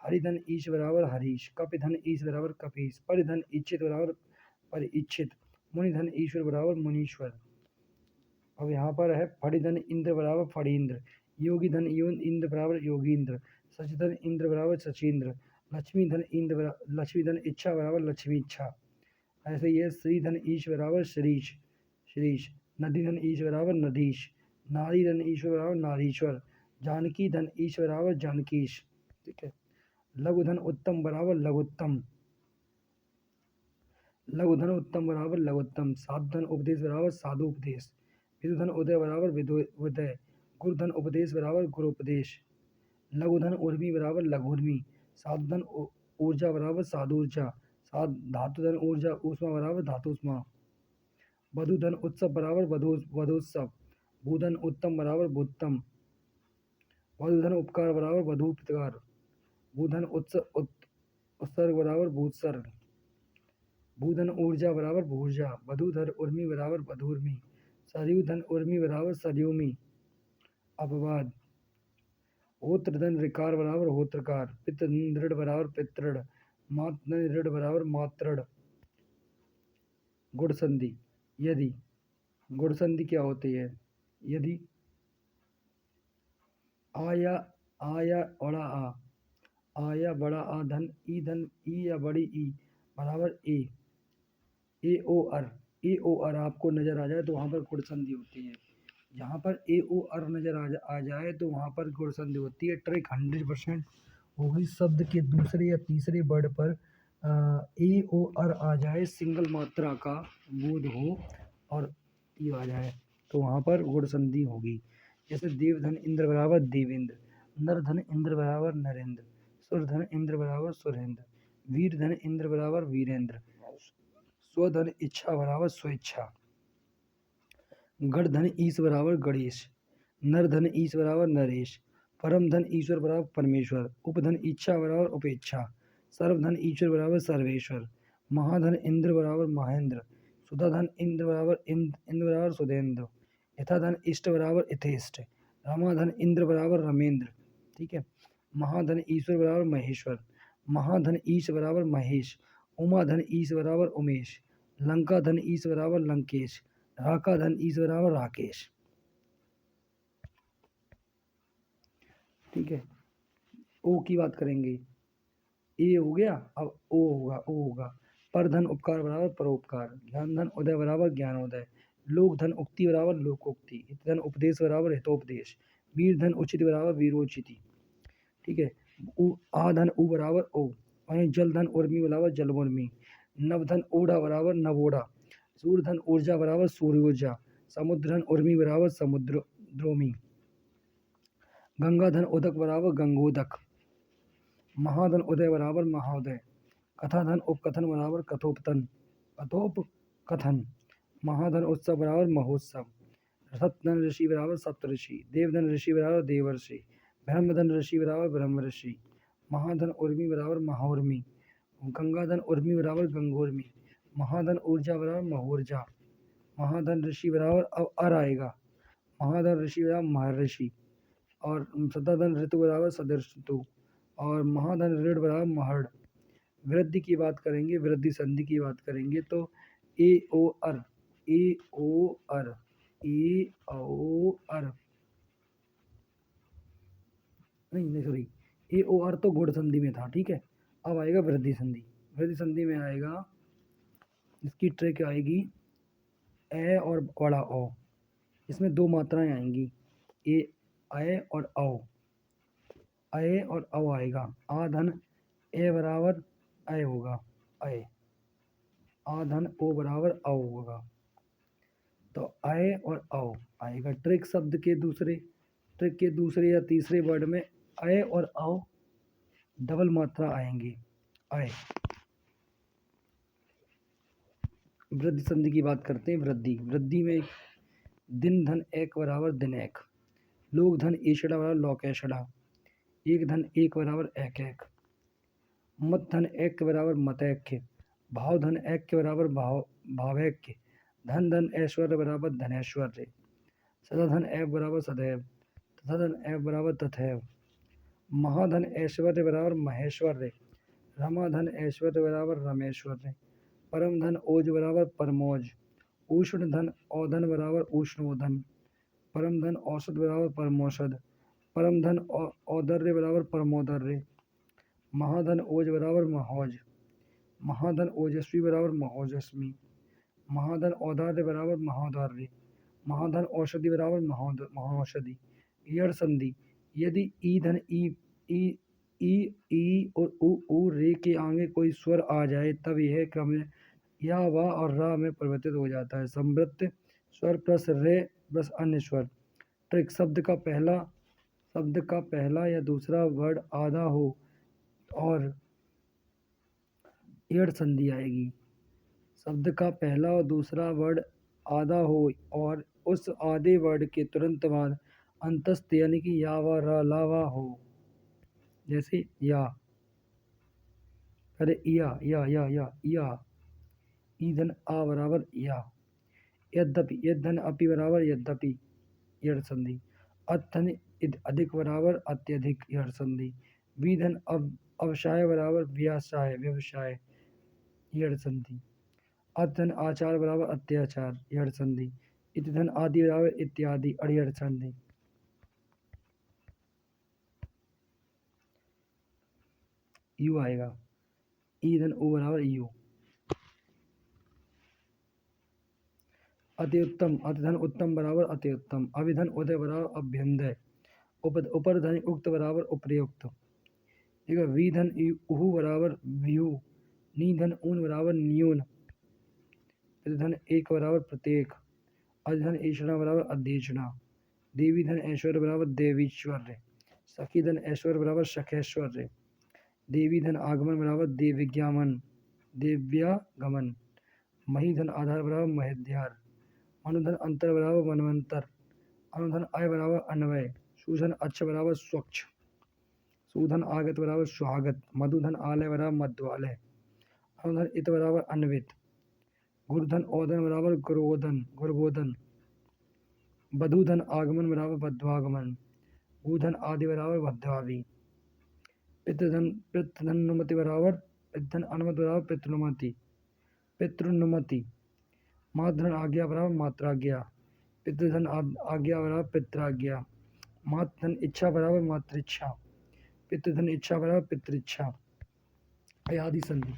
हरिधन ईश बराबर हरीश। कपि धन ईश बराबर कपीश। परिधन इच्छित बराबर परिइच्छित। मुनि धन ईश्वर बराबर मुनीश्वर। अब यहाँ पर है फणिधन इंद्र बराबर फणींद्र। योगी धन इंद्र बराबर योगींद्र। सचधन इंद्र बराबर सचींद्र। लक्ष्मी धन इच्छा बराबर लक्ष्मी इच्छा। ऐसे ये श्री धन ईश बराबर श्रीश, श्रीश। नदी धन ईश बराबर नदीश। नारी धन ईश्वर बराबर नारीश्वर। जानकी धन ईश बराबर जानकीश, ठीक है। लघु धन उत्तम बराबर लघुत्तम, लघु धन उत्तम बराबर लघुत्तम। साधु धन उपदेश बराबर साधु उपदेश। विदु धन उदय बराबर विदय। गुरु धन उपदेश बराबर गुरुपदेश। लघु धन उर्मी बराबर लघुर्मी। साधु धन ऊर्जा बराबर साधुर्जा। धातु धन ऊर्जा ऊष्मा बराबर धातुष्मा। वधु धन उत्सव बराबर वधुत्सव। भूधन उत्तम बराबर भूतम। वधु धन उपकार बराबर वधूपकार। भूधन उत्सर्ग बराबर भूत्सर्ग। भूधन ऊर्जा बराबर भूर्जा। वधूधर उर्मी बराबर वधूर्मी। सरयू धन उर्मी बराबर सरयूमी। अपवाद, होत्र धन ऋकार बराबर होत्रकार। पितृ धन दृढ़ बराबर पितृढ़। मात धन ऋढ़ बराबर मातृढ़। गुण संधि, यदि। गुण संधि क्या होती है? यदि आया बड़ा आया बड़ा आ धन ई या बड़ी ई बराबर ए ओ अर आपको नजर आ जाए तो वहाँ पर गुण संधि होती है। जहाँ पर ए ओ अर नजर आ जाए तो वहाँ पर गुण संधि होती है। ट्रिक 100% होगी। शब्द के दूसरे या तीसरे वर्ड पर ए ओ अर आ जाए, सिंगल मात्रा का बोध हो और ई आ जाए तो वहाँ पर गुण संधि होगी। जैसे देवधन इंद्र बराबर देवेंद्र। नरधन इंद्र बराबर नरेंद्र। सुरधन इंद्र बराबर सुरेंद्र। वीर धन इंद्र बराबर वीरेंद्र। स्वधन इच्छा बराबर स्वेच्छा। गण धन ईश बराबर गणेश। नर धन ईश बराबर नरेश। परम धन ईश्वर बराबर परमेश्वर, उपधन इच्छा बराबर उपेक्षा, सर्वधन ईश्वर बराबर सर्वेश्वर, महाधन इंद्र बराबर महेंद्र, सुधाधन इंद्र बराबर इंद्र बराबर सुधेंद्र, यथाधन इष्ट बराबर यथेष्ट, रमाधन इंद्र बराबर रमेंद्र। ठीक है। महाधन ईश्वर बराबर महेश्वर, महाधन ईश बराबर महेश, उमाधन ईश बराबर उमेश, लंका धन ईश बराबर लंकेश, राका धन ईश बराबर राकेश। ठीक है। ओ की बात करेंगे, ए हो गया, अब ओ होगा। पर धन उपकार बराबर परोपकार, ज्ञान धन उदय बराबर ज्ञानोदय, लोक धन उक्ति बराबर लोकोक्ति, हित धन उपदेश बराबर हितोपदेश, वीर धन उचित बराबर वीरोचिति। ठीक है। आ धन उ बराबर ओ, वहीं जल धन उर्मी बराबर जलमुर्मी, नव धन ओढ़ा बराबर नवोढ़ा, सूर्य धन ऊर्जा बराबर सूर्योर्जा, समुद्र धन उर्मी बराबर समुद्र द्रोमी, गंगा धन उदक बराबर गंगोदक, महाधन उदय बराबर महाउदय, कथा धन उपकथन बराबर कथोपतन कथोपकथन, महाधन उत्सव बराबर महोत्सव, सप्तधन ऋषि बराबर सप्तऋषि, देवधन ऋषि बराबर देवर्षि, ब्रह्मधन ऋषि बराबर ब्रह्म ऋषि, महाधन उर्मी बराबर महाउर्मी, गंगाधन उर्मी बराबर गंगोर्मी, महाधन ऊर्जा बराबर महोर्जा, महाधन ऋषि बराबर अब अर आएगा, महाधन ऋषि बराबर महर्षि, और सदाधन ऋतु बराबर सदृशतु, और महाधन ऋण बराबर महड़। वृद्धि की बात करेंगे, वृद्धि संधि की बात करेंगे तो ए ओ अर, ए ओ अर, ए ओ अर, नहीं सॉरी, ए ओ अर तो गुण संधि में था। ठीक है। अब आएगा वृद्धि संधि। वृद्धि संधि में आएगा, इसकी ट्रिक आएगी ए और बड़ा ओ, इसमें दो मात्राएं आएंगी, ए अय और औ, अय और औ आएगा, आ धन ए बराबर अय होगा, अय, आ धन ओ बराबर औ होगा, तो अय और औ आएगा। ट्रिक के दूसरे या तीसरे वर्ड में अय और औ डबल मात्रा आएंगी, अय। वृद्धि संधि की बात करते हैं। वृद्धि में दिन धन एक बराबर दिन एक, लोक धन ईषड़ा बराबर लोकेशड़ा, एक धन एक बराबर एक एक, मत धन एक के बराबर मतैक्य, भाव धन एक के बराबर भावैक्य, धन ऐश्वर्य बराबर धनैश्वर्य, सदा धन एव बराबर सदैव, तथा धन एव बराबर तथैव, महाधन ऐश्वर्य बराबर महेश्वर्य, रमा धन ऐश्वर्य बराबर रमेश्वर्य, परम धन ओज बराबर परमोज, उष्ण धन औधन बराबर उष्णोधन, परम धन औषध बराबर परमौषध, परम धन औदर्य बराबर परमोदर्य, महाधन ओज बराबर महोज, महाधन ओजस्वी बराबर महोजस्मी, महाधन औदार्य बराबर महोदार्य, महाधन औषधि बराबर महौषधि। ईयर संधि, यदि ई धन ई और उ रे के आगे कोई स्वर आ जाए तब यह क्रम या वा और रा में परिवर्तित हो जाता है। संवृत्त स्वर प्लस रे प्लस अन्य स्वर। ट्रिक, शब्द का पहला या दूसरा वर्ड आधा हो और ईयर संधि आएगी। शब्द का पहला और दूसरा वर्ड आधा हो और उस आधे वर्ड के तुरंत बाद अंतस्थ यानी कि या वा रा ला वा हो, जैसे या, अरे या, ईधन आ बराबर या, यद्यपि यद्धन अपि बराबर यद्यपि, यड़ संधि, अधन अधिक बराबर अत्यधिक, यड़ संधि, विधन अवसाय बराबर व्यासाय व्यवसाय, यड़ संधि, अधन आचार बराबर अत्याचार, यड़ संधि, इतधन आदि बराबर इत्यादि, अड़ियड़ संधि। यू आएगा, ईधन ओ बराबर यू। अति उत्तम, अतिधन उत्तम बराबर अति उत्तम, अभिधन उदय बराबर अभ्युदय, उपर धन उक्त बराबर उपयुक्त। ठीक है। विधन उहु बराबर व्यू, निधन ऊन बराबर न्यून, प्रतिधन एक बराबर प्रत्येक, अधिधन ऐश्वर्य बराबर अध्यक्षणा, देवी धन ऐश्वर्य बराबर देवीश्वर्य, सखी धन ऐश्वर्य बराबर सखेश्वर्य, देवी धन आगमन बराबर देव्यागमन, मही धन आधार बराबर महेद्यार, अनुधन अंतर बराबर मनवंतर, अनुधन अय बराबर अन्वय, सूधन अच्छ बराबर स्वच्छ, सूधन आगत बराबर स्वागत, मधुधन आलय बराबर मध्वालय, अनुधन इत बराबर अन्वित, गुरुधन औधन बराबर गुरबोधन, बधुधन आगमन बराबर बध्वागमन, गुधन आदि बराबर बध्वादि, पितृधन बराबर पितृधन अनुमति बराबर पितृनुमति, मातृधन आज्ञा बराबर मात्राज्ञा, पितृधन आज्ञा बराबर पित्राज्ञा, मातृधन इच्छा बराबर मातृच्छा, पितृधन इच्छा बराबर पितृच्छा। अयादि संधि,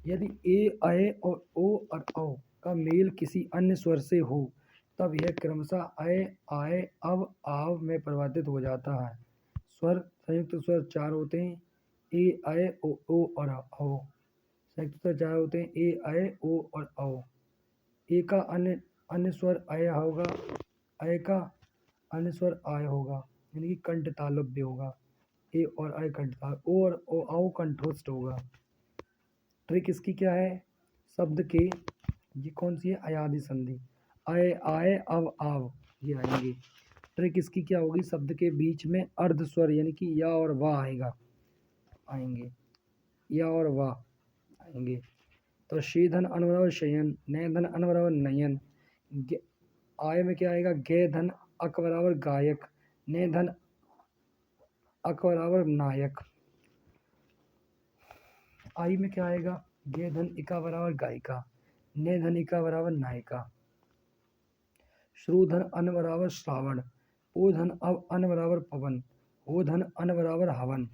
यदि ए अय और ओ और औ का मेल किसी अन्य स्वर से हो तब यह क्रमशः अय आय अव आव में परिवर्तित हो जाता है। स्वर संयुक्त स्वर चार होते हैं, ए अय ओ और औ। संयुक्त स्वर चार होते हैं, ए अय ओ और औ। ए का अन्य स्वर अय होगा, अय का अन्य स्वर आय होगा, यानी कि कंठ तालव्य होगा। ए और अय कंठ ताल, ओ और औ कंठोष्ठ होगा। ट्रिक इसकी क्या है? शब्द के, ये कौन सी है? अयादि संधि, अय आय अव आव ये आएंगे। ट्रिक इसकी क्या होगी? शब्द के बीच में अर्ध स्वर यानी कि या और वाह आएंगे, या और वाह आएंगे। तो शीधन अनबराबर शयन, नयधन अनबराबर नयन, आय में क्या आएगा? गे धन अक बराबर गायक, ने धन अक बराबर नायक। आई में क्या आएगा? गे धन इका बराबर गायिका, ने धन इका बराबर नायिका। श्रुधन अन बराबर श्रावण, पो धन अब अन बराबर पवन, हो धन अन बराबर हवन,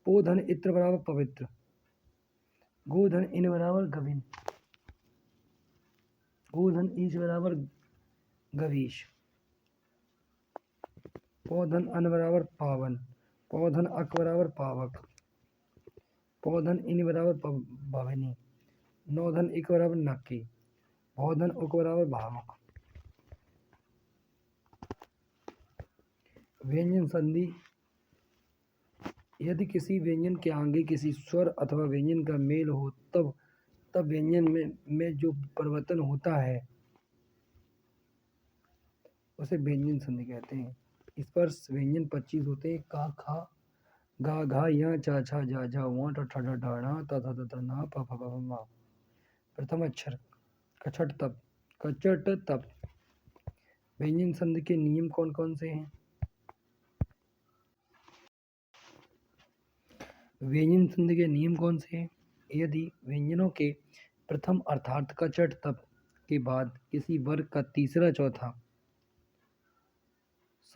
पो धन इत्र बराबर पवित्र, गो धन इन बराबर गविन, गो धन ईश बराबर गवीश, पौधन अन बराबर पावन, पौधन अक बराबर पावक, पौधन इन बराबर भवनी, नौधन इक बराबर नक्की, भौधन उक बराबर भावुक। व्यंजन संधि, यदि किसी व्यंजन के आगे किसी स्वर अथवा व्यंजन का मेल हो तब व्यंजन में जो परिवर्तन होता है उसे व्यंजन संधि कहते हैं। इस पर व्यंजन 25 होते हैं, का खा गा घा या चा छा जा झा वा ट ठ ड ढ ण त थ त न प फ फ म। प्रथम अक्षर कछट तप। व्यंजन संधि के नियम कौन कौन से हैं? व्यंजन संधि के नियम कौन से हैं? यदि व्यंजनों के प्रथम अर्थात कचट तप के बाद किसी वर्ग का तीसरा चौथा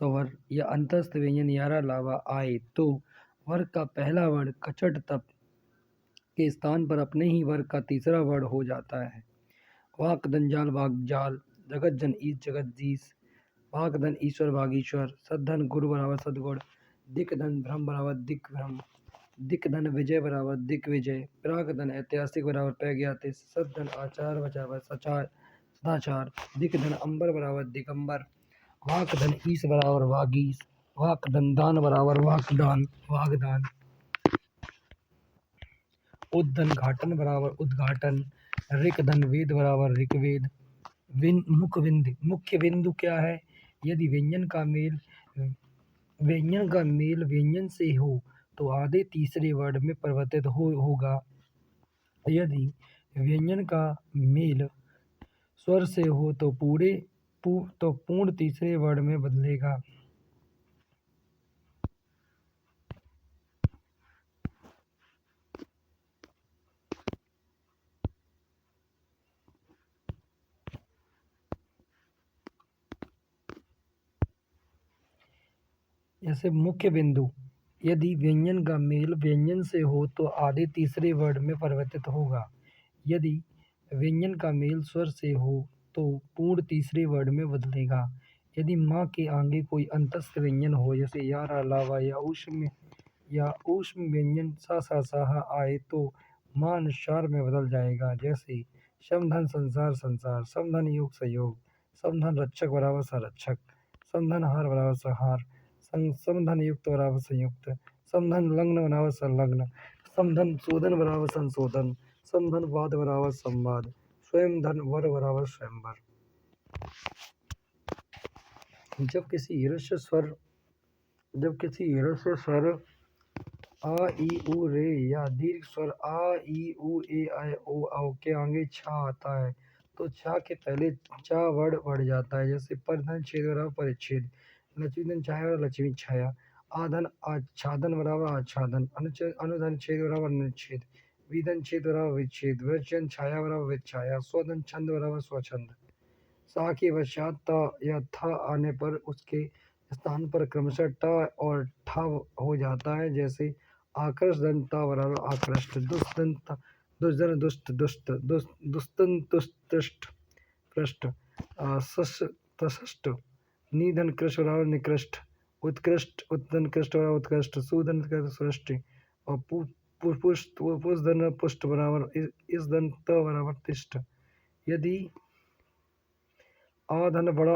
स्वर या अंतस्थ व्यंजन यारा लावा आए तो वर्ग का पहला वर्ण कचट तप के स्थान पर अपने ही वर्ग का तीसरा वर्ण हो जाता है। वाक दंजाल वागजाल, जगत जन ईश जगतजीश, वाक धन ईश्वर वागीश्वर, सद्धन गुरु बराबर सदगुण, दिक धन भ्रम बराबर दिक भ्रम, दिक धन विजय बराबर दिक विजय, प्राग धन ऐतिहासिक बराबर प्रज्ञातिश, सद्धन आचार बराबर सदाचार, दिक धन अंबर बराबर दिगंबर, वाक धन ईश बराबर वागीश, वाक धन दान बराबर वाकदान वागदान, उद्धन घाटन बराबर उद्घाटन, ऋक धन वेद बराबर ऋग्वेद। मुख्य बिंदु क्या है? यदि व्यंजन का मेल व्यंजन से हो तो आधे तीसरे वर्ण में परिवर्तित होगा। यदि व्यंजन का मेल स्वर से हो तो पूर्ण तीसरे वर्ण में बदलेगा। जैसे मुख्य बिंदु, यदि व्यंजन का मेल व्यंजन से हो तो आधे तीसरे वर्ण में परिवर्तित होगा। यदि व्यंजन का मेल स्वर से हो तो पूर्ण तीसरे वर्ण में बदलेगा। यदि माँ के आगे कोई अंतस्थ व्यंजन हो जैसे यारा लावा या ऊष्म व्यंजन सा सा साहा आए तो माँ अनुस्वार में बदल जाएगा। जैसे समधन संसार संसार, समधन योग सहयोग, समधन रक्षक बराबर संरक्षक, समधन हार बराबर संहार, समधन युक्त बराबर संयुक्त, समधन लग्न बराबर संलग्न, समधन शोधन बराबर संशोधन, समधन वाद बराबर संवाद, स्वयं धन वर बराबर स्वयंवर। जब किसी ह्रस्व स्वर आ ई उ रे या दीर्घ स्वर आ ई उ ए ऐ ओ औ के आगे छा आता है तो छा के पहले चा वर्ड बढ़ जाता है। जैसे परधन छेद बराबर परिच्छेद, लक्ष्मीधन छाया बराबर लक्ष्मी छाया, आधन आच्छादन बराबर आच्छादन, अनुधन छेद बराबर अनुच्छेद, विधन छेद बराबर विच्छेद, वृषजन छाया बराबर विच्छाया, स्वधन छंद बराबर स्वछंद। सा के पश्चात ता या था आने पर उसके स्थान पर क्रमशः ट और ठ हो जाता है। जैसे आकृष्ट दंता बराबर आकृष्ट, दुष्धन दुष्ट दुष्ट, दुस्तन तुष्ट तुष्ट पृष्ठ, तष्ट, निधन कृष्ट बराबर निकृष्ट, उत्कृष्ट उत्धन कृष्ट बराबर उत्कृष्ट, सुधन सृष्टि और पुष्धन पुष्ट बराबर इस दन त बराबर तिष्ट। यदि आधन बड़ा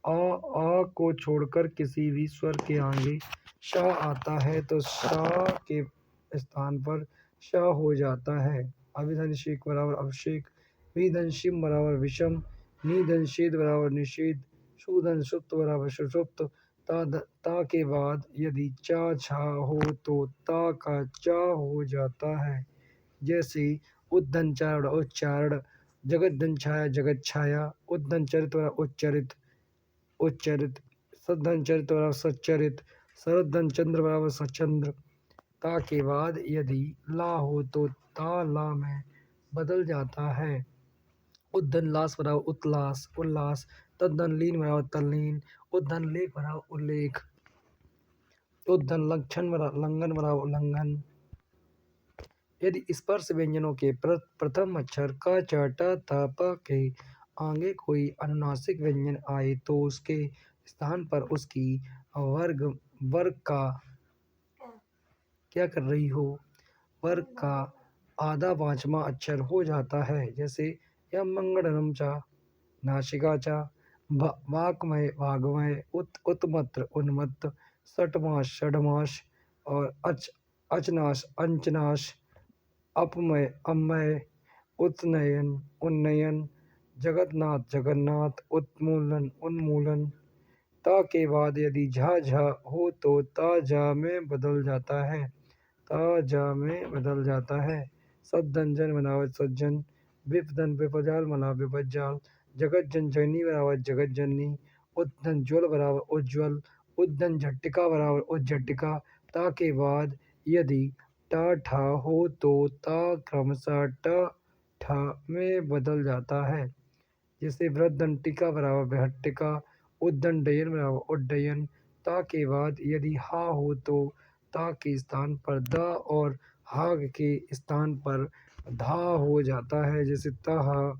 आ को छोड़कर किसी भी स्वर के आगे श आता है तो श के स्थान पर श हो जाता है। अभिधन शेक बराबर अभिषेक, विधन शिम बराबर विषम, निधन शेद बराबर निषेध, सुधन सुप्त बराबर सुषुप्त। ता के बाद यदि चा छा हो तो ता का चा हो जाता है। जैसे उद्धन चारण उच्चारण, जगत धन छाया जगत छाया, उद्धन चरित उच्चरित उच्चरित, सद्धन चरित बराबर सच्चरित, सरद्धन चंद्र बराबर सचंद्र। ता के बाद यदि ला हो तो ता ला में बदल जाता है। उद्धन लास बराबर उत्लास उल्लास, तद्धन लीन बराबर तल्लीन, उद्धन लेख बराबर उल्लेख, उद्धन लक्षण बराबर लंघन बराबर उल्लंघन। यदि स्पर्श व्यंजनों के प्रथम अक्षर क च ट थ प के आगे कोई अनुनासिक व्यंजन आए तो उसके स्थान पर उसकी वर्ग का क्या कर रही हो वर्ग का आधा पांचवा अक्षर हो जाता है। जैसे यम मंगलम चा, नासिका चा, वाक्मय वाग्मय, उत्मत्र उन्मत्त, सटमास षडमास और अचनाश अंचनाश, अपमय अमय, उत्नयन उन्नयन, जगन्नाथ जगन्नाथ, उत्मूलन उन्मूलन। ता के बाद यदि झा झा हो तो ता झा में बदल जाता है। ता झा में बदल जाता है। सद्धन जन बराबर सज्जन, विपदन विपजाल बराबर विपज्जाल, जगत जन जननी बराबर जगत जननी, उद्धन ज्वल बराबर उज्ज्वल, उद्धन झट्टिका बराबर उज्झट्टिका। ता के बाद यदि टा ठा हो तो ता क्रमशः ट ठा में बदल जाता है। जैसे वृद्धन टिका बराबर बृहट्टिका, उद्धन डयन बराबर उड्डयन। ता के बाद यदि हा हो तो ता के स्थान पर द और हा के स्थान पर धा हो जाता है। जैसे तहा,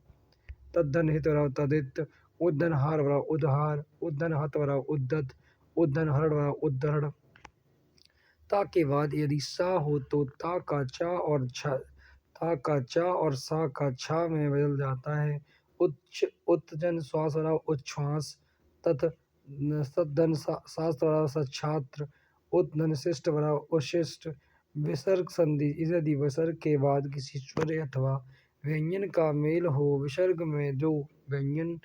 तद्धन हित बराबर तदित, उद्धन हार बराबर उद्हार, उद्धन हत बराबर उद्धत, उद्धन हरण बराबर उद्धरण। ता के बाद यदि सा हो तो ता का चा और सा का छा में बदल जाता है। उत्जन श्वास बराबर उच्छ्वास, तथ सद्धन शास्त्र बराबर सच्छात्र, उत्धन शिष्ट बराबर उशिष्ट। विसर्ग संधि, यदि विसर्ग के बाद किसी स्वर अथवा व्यंजन का मेल हो, विसर्ग में जो व्यंजन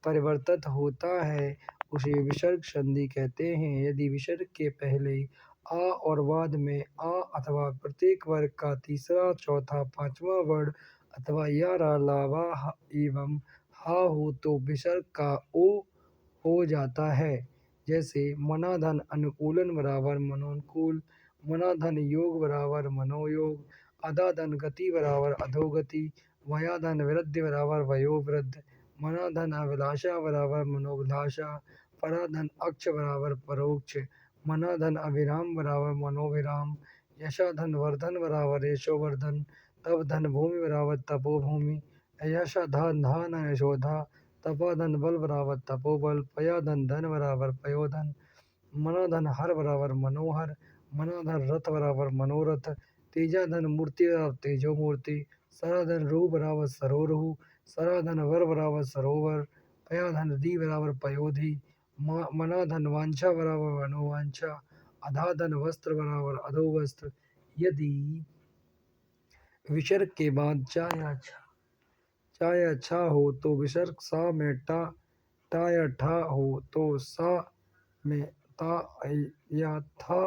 परिवर्तित होता है उसे विसर्ग संधि कहते हैं। यदि विसर्ग के पहले आ और बाद में आ अथवा प्रत्येक वर्ग का तीसरा चौथा पांचवा वर्ण अथवा या रा ला वा एवं हा हो तो विसर्ग का ओ हो जाता है। जैसे मनाधन अनुकूलन बराबर मनोनुकूल, मनाधन योग बराबर मनोयोग, अदाधन गति बराबर अधोगति, वयाधन वृद्धि बराबर वयोवृद्ध, मनाधन अभिलाषा बराबर मनोभिलाषा, पराधन अक्ष बराबर परोक्ष, मनाधन अभिराम बराबर मनोविराम, यशाधन वर्धन बराबर यशोवर्धन, तप धन भूमि बराबर तपोभूमि, यशाधन धान यशोधा, तपाधन बल बराबर तपोबल, पयाधन धन बराबर पयोधन, मनाधन हर बराबर मनोहर, मनाधन रथ बराबर मनोरथ, तेजाधन मूर्ति बराबर तेजो मूर्ति, सराधन रूह बराबर सरोरूह, सराधन वर बराबर सरोवर, पयाधन धी बराबर पयोधी, मनाधन वांछा बराबर मनोवांछा, अधाधन वस्त्र बराबर अधोवस्त्र। यदि विसर्ग के बाद चा या छा हो तो विसर्ग सा में टा ता या ठा हो तो सा में ता या था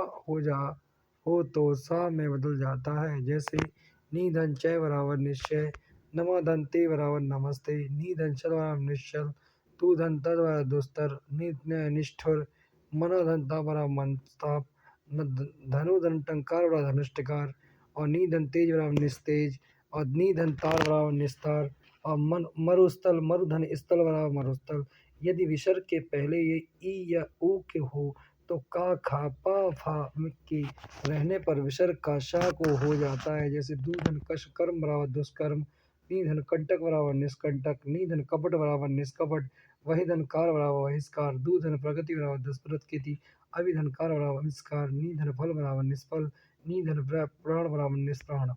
हो तो सा में बदल जाता है। जैसे नी धन चय बराबर निश्चय, नमा धन ते बराबर नमस्ते, नी धन चल बराबर निश्चल, तू धन तद बराबर दुस्तर, निष्ठुर, मना धन ता बराबर मनताप, धनु धन टंकार बराबर धनुष्टकार, और नी धन तेज बराबर निस्तेज, और नी धन तार बराबर निस्तार, और मरुस्थल मरुधन स्थल बराबर मरुस्थल। यदि विसर्ग के पहले ये ई या ऊ के हो तो का खा पा फा के रहने पर विसर्ग का शा को हो जाता है। जैसे दूधन कश कर्म बराबर दुष्कर्म, नीधन कंटक बराबर निष्कंटक, नीधन कपट बराबर निष्कपट, वही धन कार बराबर बहिष्कार, दूधन प्रगति बराबर दुष्प्रकृति, अभिधन कार बराबर अविष्कार, नीधन फल बराबर निष्फल, नीधन प्राण बराबर निष्प्राण।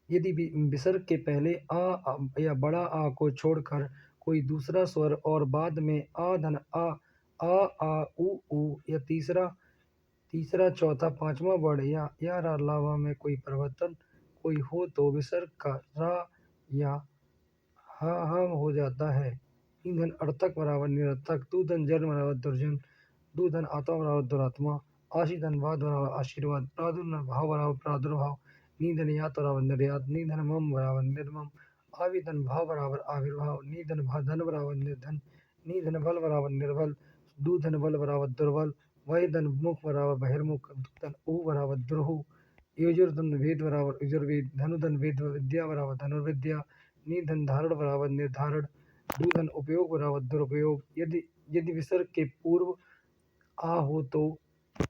यदि विसर्ग के पहले आ या बड़ा आ को छोड़कर कोई दूसरा स्वर और बाद में आ धन आ उ या तीसरा चौथा पांचवा वर्ण या रा लावा में कोई परिवर्तन कोई हो तो विसर्ग का रा या हा हो जाता है। ईंधन अर्थक बराबर निरर्थक, दूधन जन बराबर दुर्जन, दूधन आत्मा बराबर दुरात्मा, आशीधन वाद बराबर आशीर्वाद, प्रादुर्भाव बराबर प्रादुर्भाव, नीधन यात बराबर निर्यात, नीधन मम बराबर निर्मम, आविधन भाव बराबर आविर्भाव, नीधन धन बराबर निर्धन, नीधन बल बराबर निर्बल, दूधन बल बराबर दुर्बल, वही धन मुख बराबर बहिर्मुख, दूधन ऊ बराबर दुर्हु, युजुर्धन वेद बराबर युजुर्वेद, धनुधन वेद विद्या बराबर धनुर्विद्या, नीधन धारण बराबर निर्धारण, दूधन उपयोग बराबर दुरुपयोग। यदि विसर्ग के पूर्व आ हो तो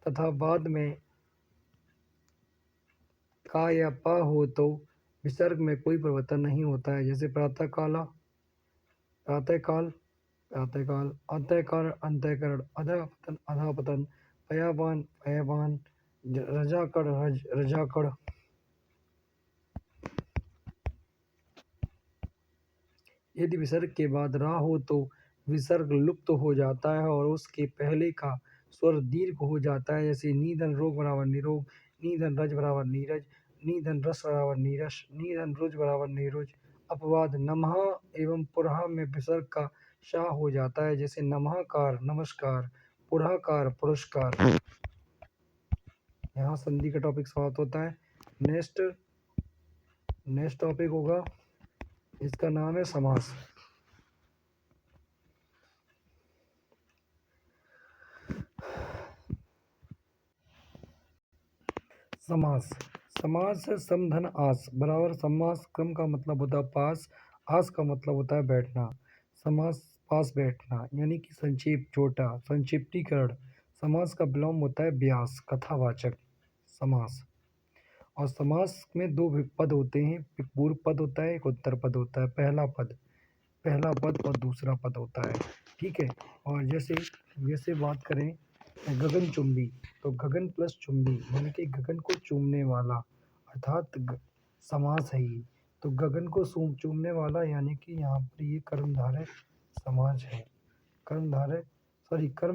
तथा बाद में का या पा हो तो विसर्ग में कोई परिवर्तन नहीं होता है। जैसे प्रातःकाल प्रातःकाल प्रातःकाल, अंतःकाल अंतःकरण, अधःपतन अधःपतन, पयावान पयावान, रजाकड़ रजाकड़। यदि विसर्ग के बाद रा हो तो विसर्ग लुप्त हो जाता है और उसके पहले का स्वर दीर्घ हो जाता है। जैसे नीधन रोग बराबर निरोग, नीधन रज बराबर नीरज, नीधन रस बराबर नीरस, नीधन रुज बराबर नीरुज। अपवाद नमः एवं पुरहा में विसर्ग का शाह हो जाता है। जैसे नमःकार नमस्कार, पुरहाकार पुरस्कार। यहाँ संधि का टॉपिक समाप्त होता है। नेक्स्ट टॉपिक होगा, इसका नाम है समास। समास समास है सम धन आस बराबर समास। क्रम का मतलब होता है पास, आस का मतलब होता है बैठना। समास पास बैठना यानी कि संक्षेप छोटा, संक्षिप्तीकरण। समास का विलोम होता है व्यास, कथावाचक समास। और समास में दो पद होते हैं, एक पूर्व पद होता है, एक उत्तर पद होता है। पहला पद और दूसरा पद होता है। ठीक है। और जैसे बात करें गगनचुंबी, तो गगन प्लस चुंबी यानी कि गगन को चूमने वाला, अर्थात समास है ये। तो गगन को चूमने वाला यानी कि यहाँ पर ये कर्मधारय समाज है, कर्म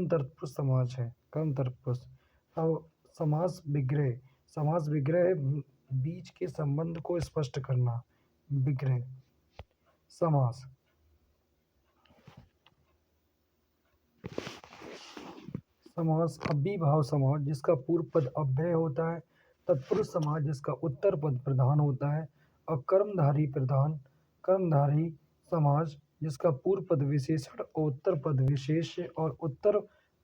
तत्पुरुष समाज है, कर्म तत्पुरुष। अब समास विग्रह है बीच के संबंध को स्पष्ट करना, विग्रह समास। समास अव्ययीभाव समास जिसका पूर्व पद अव्यय होता है, तत्पुरुष समास जिसका उत्तर पद प्रधान होता है, और कर्मधारी समास जिसका पूर्व पद विशेषण और उत्तर पद विशेष और उत्तर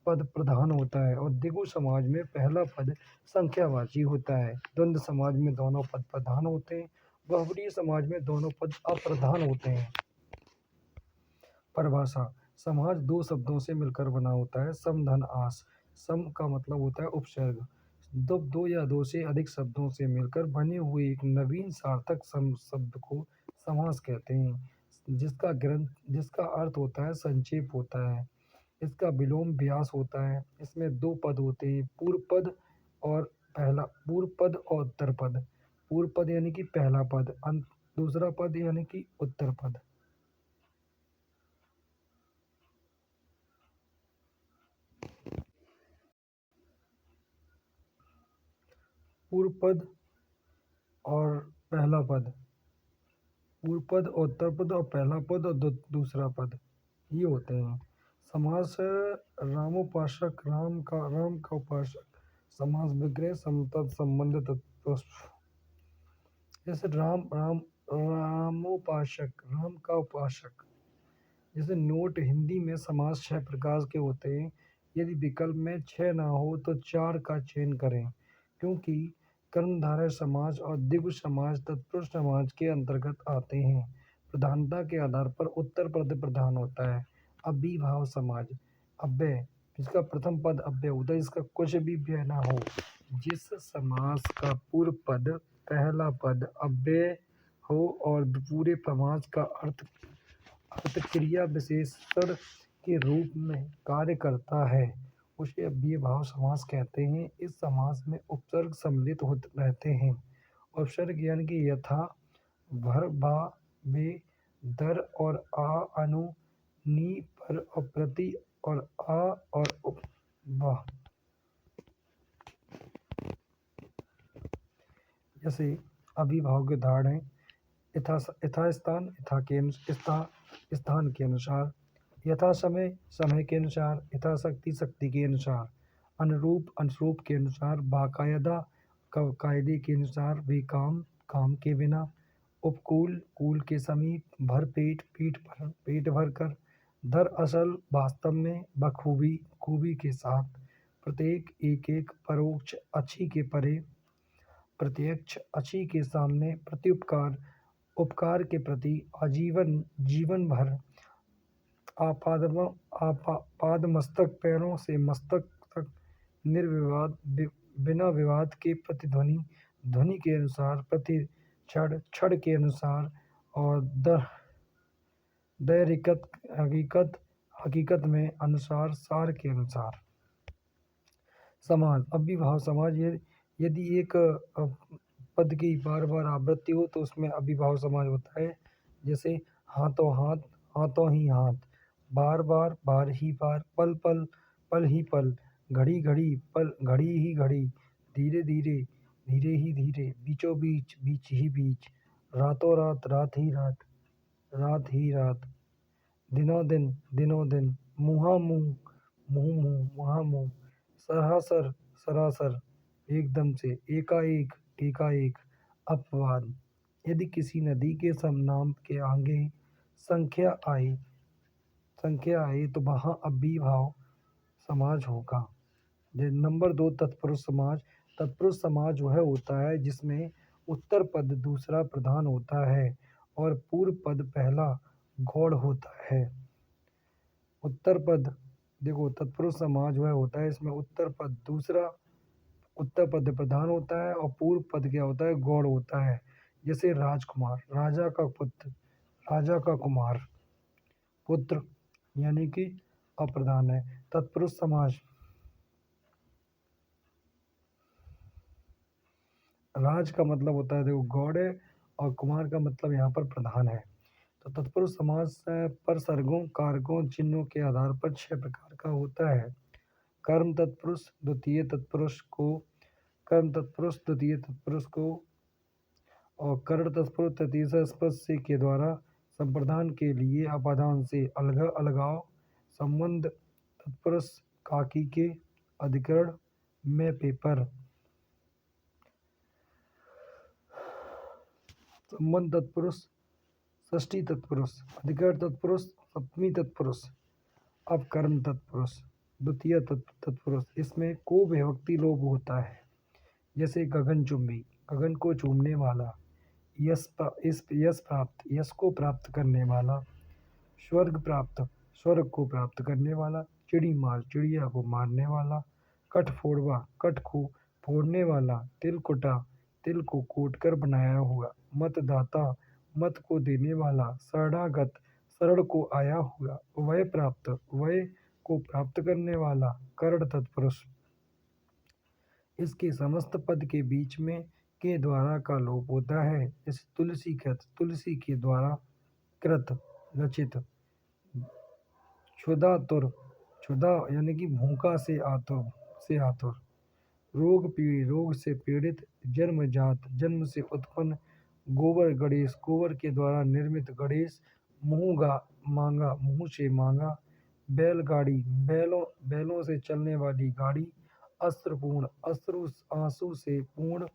पद प्रधान होता है। और द्विगु समाज में पहला पद संख्यावाची होता है, द्वंद्व समाज में दोनों पद प्रधान होते हैं, बहुब्रीहि समाज में दोनों पद अप्रधान होते हैं। परिभाषा, समाज दो शब्दों से मिलकर बना होता है, सम धन आस। सम का मतलब होता है उपसर्ग। दो या दो से अधिक शब्दों से मिलकर बने हुए एक नवीन सार्थक शब्द को समास कहते हैं, जिसका अर्थ होता है संक्षेप होता है। इसका विलोम व्यास होता है। इसमें दो पद होते हैं, पूर्व पद और उत्तर पद। पूर्व पद यानी कि पहला पद, दूसरा पद यानी कि उत्तर पद। पूर्व पद और पहला पद पूर्व पद और उत्तर पद और पहला पद और दूसरा पद ये होते हैं। समास रामोपासक राम का उपासक, समास विग्रह समतत संबंध तत्पुरुष। जैसे रामोपासक, राम का उपासक। जैसे नोट हिंदी में समास 6 प्रकार के होते हैं। यदि विकल्प में 6 ना हो तो 4 का चयन करें, क्योंकि कर्मधारय समाज और द्विगु समाज तत्पुरुष समाज के अंतर्गत आते हैं। प्रधानता के आधार पर उत्तर पद प्रधान होता है। अव्ययीभाव समाज, अव्यय जिसका प्रथम पद अव्यय होता है, जिसका कुछ भी व्यय ना हो। जिस समास का पूर्व पद पहला पद अव्यय हो और पूरे समाज का अर्थ क्रिया विशेषण के रूप में कार्य करता है, उसे अव्ययीभाव समास कहते हैं। इस समास में उपसर्ग सम्मिलित होते रहते हैं। उपसर्ग यानी कि यथा, भर, भा, वे, दर और आ, अनु, नी, पर और प्रति और आ और उप, वाह। जैसे अव्ययीभाव के उदाहरण हैं यथास्थान, स्थान के अनुसार, यथा समय, समय के अनुसार, यथाशक्ति, शक्ति के अनुसार, अनुरूप, अनुरूप के अनुसार, बाकायदा, कायदे के अनुसार, बेकाम, काम के बिना, उपकूल, कूल के समीप, भरपेट, पेट भर कर, दरअसल, वास्तव में, बखूबी, खूबी के साथ, प्रत्येक, एक एक, परोक्ष, अच्छी के परे, प्रत्यक्ष, अच्छी के सामने, प्रत्युपकार, उपकार के प्रति, आजीवन, जीवन भर, पादमस्तक, पैरों से मस्तक तक, निर्विवाद, बिना विवाद के, प्रतिध्वनि, ध्वनि के अनुसार, प्रति क्षण, क्षण के अनुसार, और दैरिकत, हकीकत, हकीकत में, अनुसार, सार के अनुसार। समाज अव्ययीभाव समाज, यदि एक पद की बार बार आवृत्ति हो तो उसमें अव्ययीभाव समाज होता है। जैसे हाथों हाथ, हाथों ही हाथ, बार बार, बार ही बार, पल पल, पल ही पल, घड़ी घड़ी, पल घड़ी ही घड़ी, धीरे धीरे, धीरे ही धीरे, बीचों बीच, बीच ही बीच, रातों रात, रात ही रात, रात ही रात, दिनों दिन, दिनों दिन, मुँहा मुँह, मुँह मुँह, मुँहा मुँह, सरासर, सरासर, एकदम से, एकाएक, एकाएक, अपवाद। यदि किसी नदी के सब नाम के आगे संख्या आए तो वहाँ अव्ययीभाव समाज होगा। नंबर 2, तत्पुरुष समाज। तत्पुरुष समाज वह होता है जिसमें उत्तर पद दूसरा प्रधान होता है और पूर्व पद पहला गौड़ होता है। उत्तर पद, देखो तत्पुरुष समाज वह होता है इसमें उत्तर पद प्रधान होता है और पूर्व पद क्या होता है, गौड़ होता है। जैसे राजकुमार, राजा का पुत्र, राजा का कुमार, पुत्र यानी कि अप्रधान है। तत्पुरुष समाज, राज का मतलब होता है देखो गौड़ है और कुमार का मतलब यहाँ पर प्रधान है। तो तत्पुरुष समाज पर सर्गों, कारकों, चिन्हों के आधार पर 6 प्रकार का होता है। कर्म तत्पुरुष, द्वितीय तत्पुरुष को, कर्म तत्पुरुष द्वितीय तत्पुरुष को और कर्ण तत्पुरुष तृतीय स्पर्श के द्वारा संप्रदान के लिए अपादान से अलगाव संबंध तत्पुरुष काकी के अधिकरण में पेपर संबंध तत्पुरुष षष्ठी तत्पुरुष अधिकरण तत्पुरुष सप्तमी तत्पुरुष अब कर्म तत्पुरुष द्वितीय तत्पुरुष। इसमें को विभक्ति लोप होता है। जैसे गगनचुंबी, गगन को चूमने वाला, यश प्राप्त, यश को प्राप्त करने वाला, स्वर्ग प्राप्त, स्वर्ग को प्राप्त करने वाला, चिड़ी मार, चिड़िया को मारने वाला, कठफोड़वा, कठ को फोड़ने वाला, तिलकुटा, तिल को कूट कर बनाया हुआ, मतदाता, मत को देने वाला, शरणागत, शरण को आया हुआ, वय प्राप्त, वय को प्राप्त करने वाला, कर्ण तत्पुरुष। इसके समस्त पद के बीच में के द्वारा का लोप होता है। जैसे तुलसी कृत, तुलसी के द्वारा, कृत रचित, क्षुधातुर, क्षुधा यानी कि भूखा से आतुर, रोग पीड़ित, रोग से पीड़ित, जन्मजात, जन्म से उत्पन्न, गोबर गणेश, गोबर के द्वारा निर्मित गणेश। मुँगा मांगा, मुँह से मांगा। बैलगाड़ी, बैलों से चलने वाली गाड़ी। अश्रुपूर्ण, अश्रु आंसू से पूर्ण।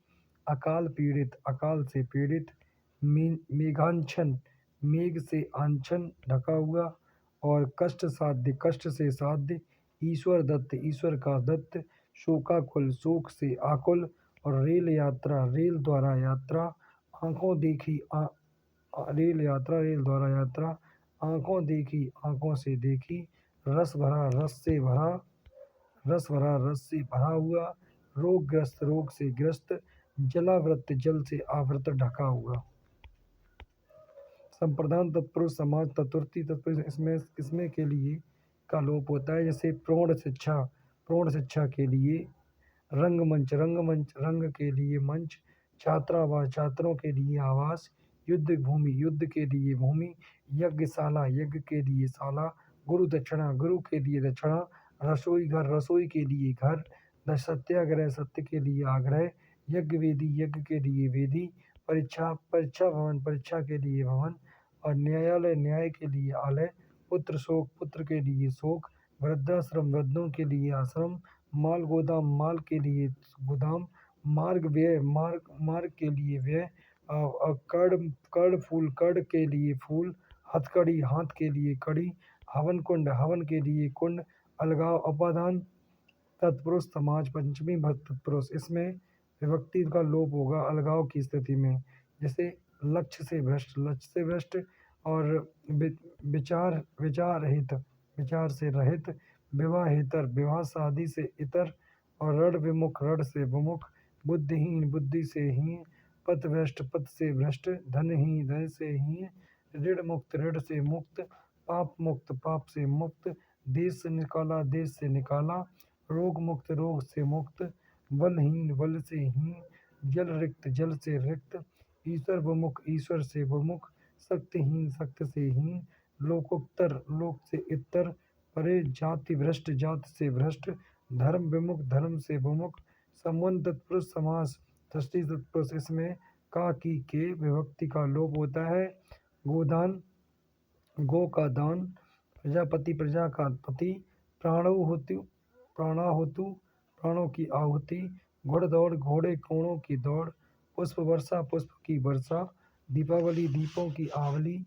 अकाल पीड़ित, अकाल से पीड़ित। मेघांछन, मेघ से आंछन ढका हुआ। और कष्ट साध्य, कष्ट से साध्य। ईश्वर दत्त, ईश्वर का दत्त। शोकाकुल, शोक से आकुल। और रेल यात्रा, रेल द्वारा यात्रा। आंखों देखी रेल यात्रा, रेल द्वारा यात्रा। आंखों देखी, आंखों से देखी। रस भरा, रस से भरा। रस भरा, रस से भरा हुआ। रोगग्रस्त, रोग से ग्रस्त। जलावृत, जल से आवृत ढका हुआ। संप्रदान तत्पुरुष समाज तत्वर्थी तत्पुरुष, इसमें के लिए का लोप होता है। जैसे प्रौढ़ शिक्षा, प्रौढ़ शिक्षा के लिए। रंगमंच, रंगमंच रंग के लिए मंच। छात्रावास, छात्रों के लिए आवास। युद्ध भूमि, युद्ध के लिए भूमि। यज्ञशाला, यज्ञ के लिए शाला। गुरु दक्षिणा, गुरु के लिए दक्षिणा। रसोई घर, रसोई के लिए घर। सत्याग्रह, सत्य के लिए आग्रह। यज्ञ वेदी, यज्ञ के लिए वेदी। परीक्षा, परीक्षा भवन, परीक्षा के लिए भवन। और न्यायालय, न्याय के लिए आलय। पुत्र शोक, पुत्र के लिए शोक। वृद्धाश्रम, वृद्धों के लिए आश्रम। माल गोदाम, माल के लिए गोदाम। मार्ग व्यय, मार्ग के लिए व्यय। कर्ण फूल, कर्ण के लिए फूल। हथकड़ी, हाथ के लिए कड़ी। हवन कुंड, हवन के लिए कुंड। अलगाव, अपादान तत्पुरुष समाज पंचमी भक्त तत्पुरुष, इसमें विभक्ति का लोप होगा अलगाव की स्थिति में। जैसे लक्ष्य से भ्रष्ट, लक्ष्य से भ्रष्ट। और विचार, विचार रहित, विचार से रहित। विवाहेतर, विवाह शादी से इतर। और रण विमुख, रण से विमुख। बुद्धिहीन, बुद्धि से हीन। पथ भ्रष्ट, पथ से भ्रष्ट। धनहीन, धन से हीन। ऋण मुक्त, ऋण से मुक्त। पाप मुक्त, पाप से मुक्त। देश से निकाला, देश से निकाला। रोग मुक्त, रोग से मुक्त। बलहीन, बल से हीन। जल रिक्त, जल से रिक्त। ईश्वर विमुख, ईश्वर से विमुख। शक्तिहीन, शक्ति से हीन। लोकोत्तर, लोक से इतर। परे, जाति भ्रष्ट, जाति से भ्रष्ट। धर्म विमुख, धर्म से विमुख। संबंध तत्पुरुष समास षष्ठी तत्पुरुष, इसमें का की के विभक्ति का लोप होता है। गोदान, गो का दान। प्रजापति, प्रजा का पति। प्राणाहुति, प्राणाहुतु, प्राणों की आहुति। घुड़दौड़, घोड़े कोड़ों की दौड़। पुष्प वर्षा, पुष्प की वर्षा। दीपावली, दीपों की आवली।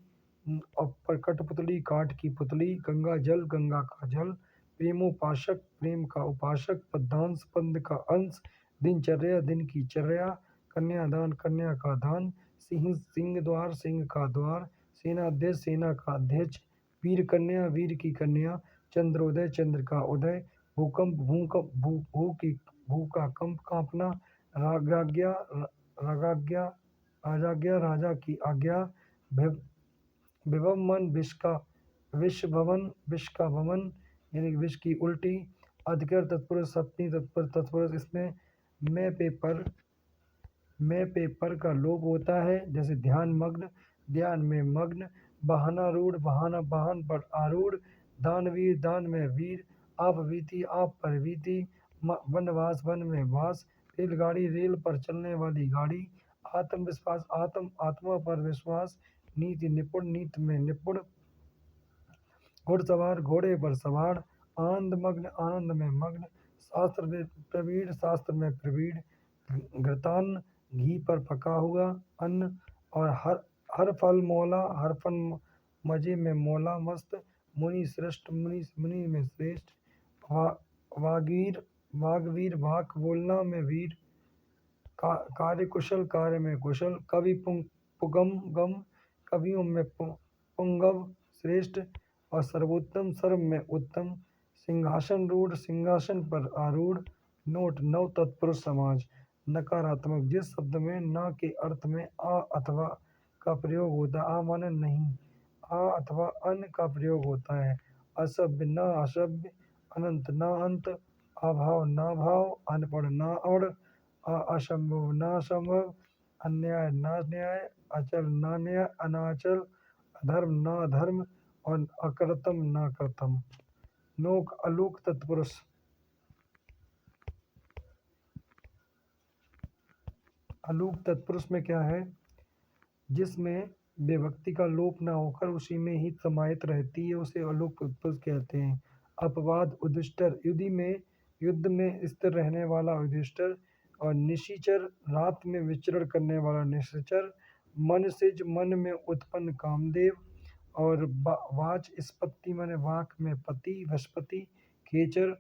और कठपुतली, काठ की पुतली। गंगा जल, गंगा का जल। प्रेमोपासक, प्रेम का उपासक। पद्यांश, पद्य का अंश। दिनचर्या, दिन की चर्या। कन्यादान, कन्या का दान। सिंह, सिंह द्वार, सिंह का द्वार। सेनाध्यक्ष, सेना का अध्यक्ष। वीर कन्या, वीर की कन्या। चंद्रोदय, चंद्र का उदय। भूकंप, भूकंप, भू का कंप, कांपना। रागाज्ञा, रागाज्ञा, राजाज्ञा, राजा की आज्ञा। विभवमन, विष का, विष भवन, विष का भवन, यानी कि विष की उल्टी। अधिकर तत्पुरुष, सप्तमी तत्पुरुष, इसमें मैं पे पर का लोप होता है। जैसे ध्यान मग्न, ध्यान में मग्न। वाहनारूढ़, वाहन, वाहन पर आरूढ़। दानवीर, दान में वीर। आप बीती, आप पर बीती। वनवास, वन में वास। रेलगाड़ी, रेल पर चलने वाली गाड़ी। आत्मविश्वास, आत्मा पर विश्वास। नीति निपुण, नीति में निपुण। घुड़सवार, घोड़े पर सवार। आनंद मग्न, आनंद में मग्न। शास्त्र प्रवीण, शास्त्र में प्रवीण। घृतान्न, घी पर पका हुआ अन्न। और हर फल मौला, हर फल मजे में मौला मस्त। मुनि श्रेष्ठ, मुनि में श्रेष्ठ। वागवीर, वागवीर, वाक बोलना में वीर। कार्य कुशल, कार्य में कुशल। कवि पुगम गम, कवियों में पुंगव श्रेष्ठ। और सर्वोत्तम, सर्व में उत्तम। सिंहासन रूढ़, सिंहासन पर आरूढ़। नोट, नव तत्पुरुष समाज। नकारात्मक, जिस शब्द में न के अर्थ में आ अथवा का प्रयोग होता है। आ माने नहीं, आ अथवा अन का प्रयोग होता है। असभ्य, न असभ्य। अनंत, न अंत। अभाव, न भाव। अनपढ़, न अड़। असंभव, न संभव। अन्याय, न न्याय। अचल, न न्याय, अनाचल। अधर्म, न अधर्म। और अकृतम, न कृतम। लोक, अलोक तत्पुरुष। अलोक तत्पुरुष में क्या है? जिसमें विभक्ति का लोप न होकर उसी में ही समाहित रहती है, उसे अलोप उत्पत्ति कहते हैं। अपवाद युधिष्ठिर, युद्ध में स्थिर रहने वाला युधिष्ठिर, और निशिचर रात में विचरण करने वाला निशिचर, मनसिज मन में उत्पन्न कामदेव, और वाचस्पति माने वाक में पति बृहस्पति, खेचर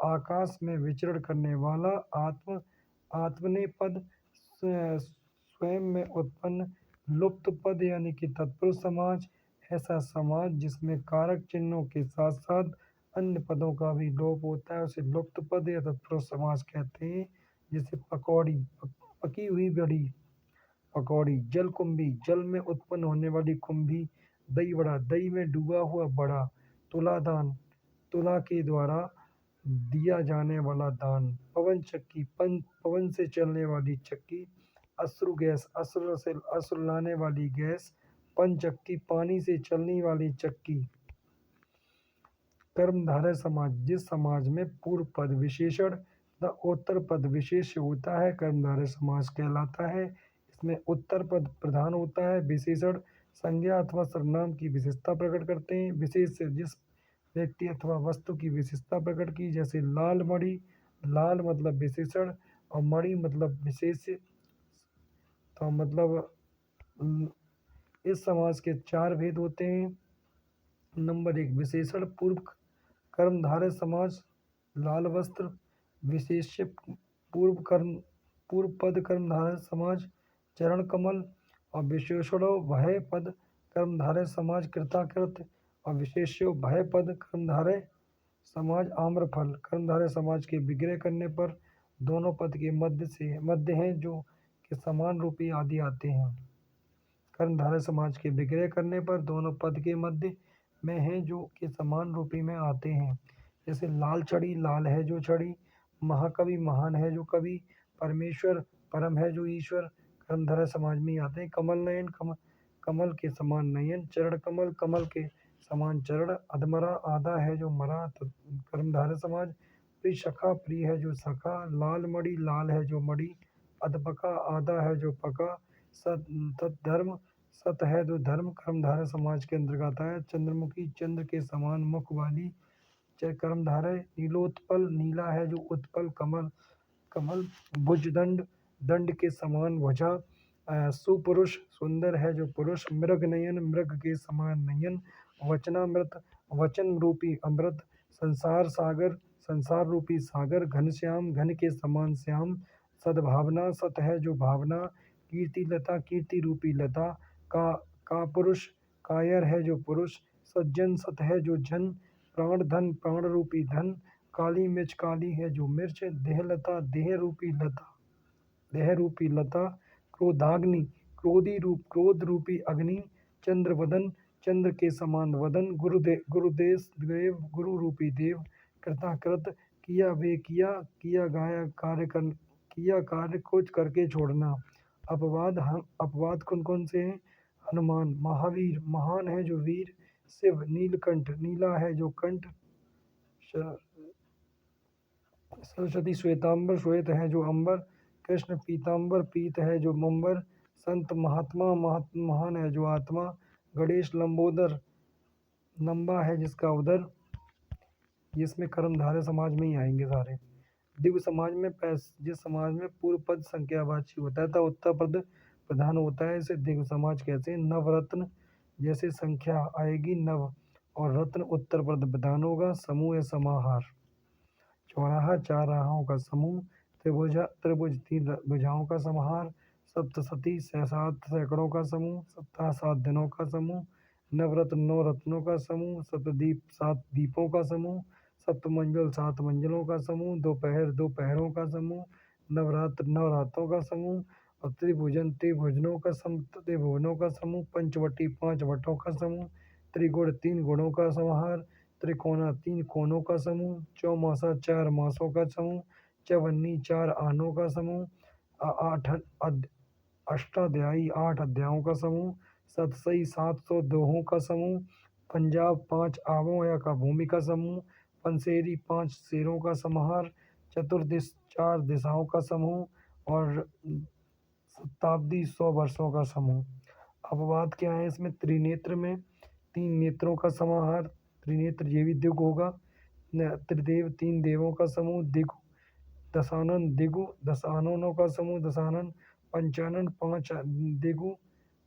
आकाश में विचरण करने वाला आत्मनेपद, स्वयं में उत्पन्न लुप्त पद यानी कि तत्पुरुष समाज, ऐसा समाज जिसमें कारक चिन्हों के साथ साथ अन्य पदों का भी लोप होता है उसे लुप्त पद या तत्पुरुष समाज कहते हैं। जैसे पकौड़ी, पकी हुई बड़ी पकौड़ी, जलकुंभी, जल में उत्पन्न होने वाली कुंभी, दही बड़ा, दही में डूबा हुआ बड़ा, तुलादान, तुला के द्वारा दिया जाने वाला दान, पवन चक्की, पवन से चलने वाली चक्की, अश्रु गैस, अश्रु लाने वाली गैस, पंचक्की, पानी से चलने वाली चक्की। कर्मधारय समाज, जिस समाज में पूर्व पद विशेषण तथा उत्तर पद विशेष्य होता है कर्मधारय समाज कहलाता है। इसमें उत्तर पद प्रधान होता है, विशेषण संज्ञा अथवा सर्वनाम की विशेषता प्रकट करते हैं। विशेष से जिस व्यक्ति अथवा वस्तु की विशेषता प्रकट की, जैसे लाल मणि, लाल मतलब विशेषण और मणि मतलब विशेष। तो मतलब इस समाज के चार भेद होते हैं। नंबर 1, विशेषण पूर्व कर्मधारय समाज, लाल वस्त्र, विशेष्य पूर्व पद कर्मधारय समाज, चरण कमल, और विशेषणों भय पद कर्मधारय समाज, कृताकृत, और विशेष्यो भय पद कर्मधारय समाज, आम्रफल। कर्मधारय समाज के विग्रह करने पर दोनों पद के मध्य हैं जो के समान रूपी आदि आते हैं। कर्मधारय समाज के विग्रह करने पर दोनों पद के मध्य में हैं जो के समान रूपी में आते हैं। जैसे लाल छड़ी, लाल है जो छड़ी, महाकवि, महान है जो कवि, परमेश्वर, परम है जो ईश्वर, कर्मधारय समाज में आते हैं। कमल नयन, कमल के समान नयन, चरण कमल, कमल के समान चरण, अधमरा, आधा है जो मरा, कर्मधारय समाज। प्रिय सखा, प्रिय है जो सखा, लाल मणि, लाल है जो मणि, अधपका, आधा है जो पका, धर्म, सत है जो धर्म, कर्मधारय समाज के अंतर्गत आता है। चंद्रमुखी, चंद्र के समान मुख वाली, कर्मधारय। नीलोत्पल, नीला है जो उत्पल, कमल, भुजदंड, दंड के समान भुजा, सुपुरुष, सुंदर है जो पुरुष, मृग नयन, मृग के समान नयन, वचनामृत, वचन रूपी अमृत, संसार सागर, संसार रूपी सागर, घनश्याम, घन के समान श्याम, सद्भावना, सत है जो भावना, कीर्ति लता, कीर्ति रूपी लता, का पुरुष, कायर है जो पुरुष, सज्जन, सत है जो जन, प्राण धन, प्राण रूपी धन, काली मिर्च, काली है जो मिर्च, देहलता, देह रूपी लता, क्रोधाग्नि, क्रोध रूपी अग्नि, चंद्रवदन, चंद्र के समान वदन, गुरुदेव, गुरु रूपी देव, कृताकृत, किया वे किया गाया कार्य कुछ करके छोड़ना। अपवाद कौन कौन से हैं? हनुमान, महावीर, महान है जो वीर, शिव, नीलकंठ, नीला है जो कंठ, सरस्वती, श्वेतांबर, श्वेत है जो अंबर, कृष्ण, पीतांबर, पीत है जो मंबर, संत, महात्मा, महान है जो आत्मा, गणेश, लंबोदर, लंबा है जिसका उदर। जिसमें कर्मधारय समाज में ही आएंगे सारे। दिव्य समाज में जिस समाज में पूर्व पद संख्यावाची होता है तथा उत्तर पद प्रधान होता है इसे दिव्य समाज कहते हैं। नवरत्न, जैसे संख्या आएगी नव और रत्न उत्तर पद प्रधान होगा। समूह है समाहार, चौराहा, चार राहों का समूह, त्रिभुज, तीन भुजाओं का समाहार, सप्तशती, 7 सैकड़ों का समूह, सप्ताह, 7 दिनों का समूह, नवरत्न, 9 रत्नों का समूह, सप्तदीप, 7 दीपों का समूह, सप्तमंजल, 7 मंजलों का समूह, दोपहर, 2 पहरों का समूह, नवरात्र, 9 रातों का समूह, और त्रिभुवनों का समूह, पंचवटी, 5 वटों का समूह, त्रिगुण, 3 गुणों का समाहार, त्रिकोणा, 3 कोणों का समूह, चौमासा, 4 मासों का समूह, चवन्नी, 4 आनों का समूह, अष्टाध्यायी, 8 अध्यायों का समूह, सतसई, 700 दोहों का समूह, पंजाब, 5 आवों या का भूमि का समूह, पंसेरी, 5 शेरों का समाहार, चतुर्दिश, 4 दिशाओं का समूह, और शताब्दी, 100 वर्षों का समूह। अपवाद क्या है इसमें? त्रिनेत्र में 3 नेत्रों का समाहार, त्रिनेत्र ये भी दिगु होगा। त्रिदेव 3 देवों का समूह दिगु। दशानन दिगु, दशाननों का समूह दशानन। पंचानन 5 दिगु,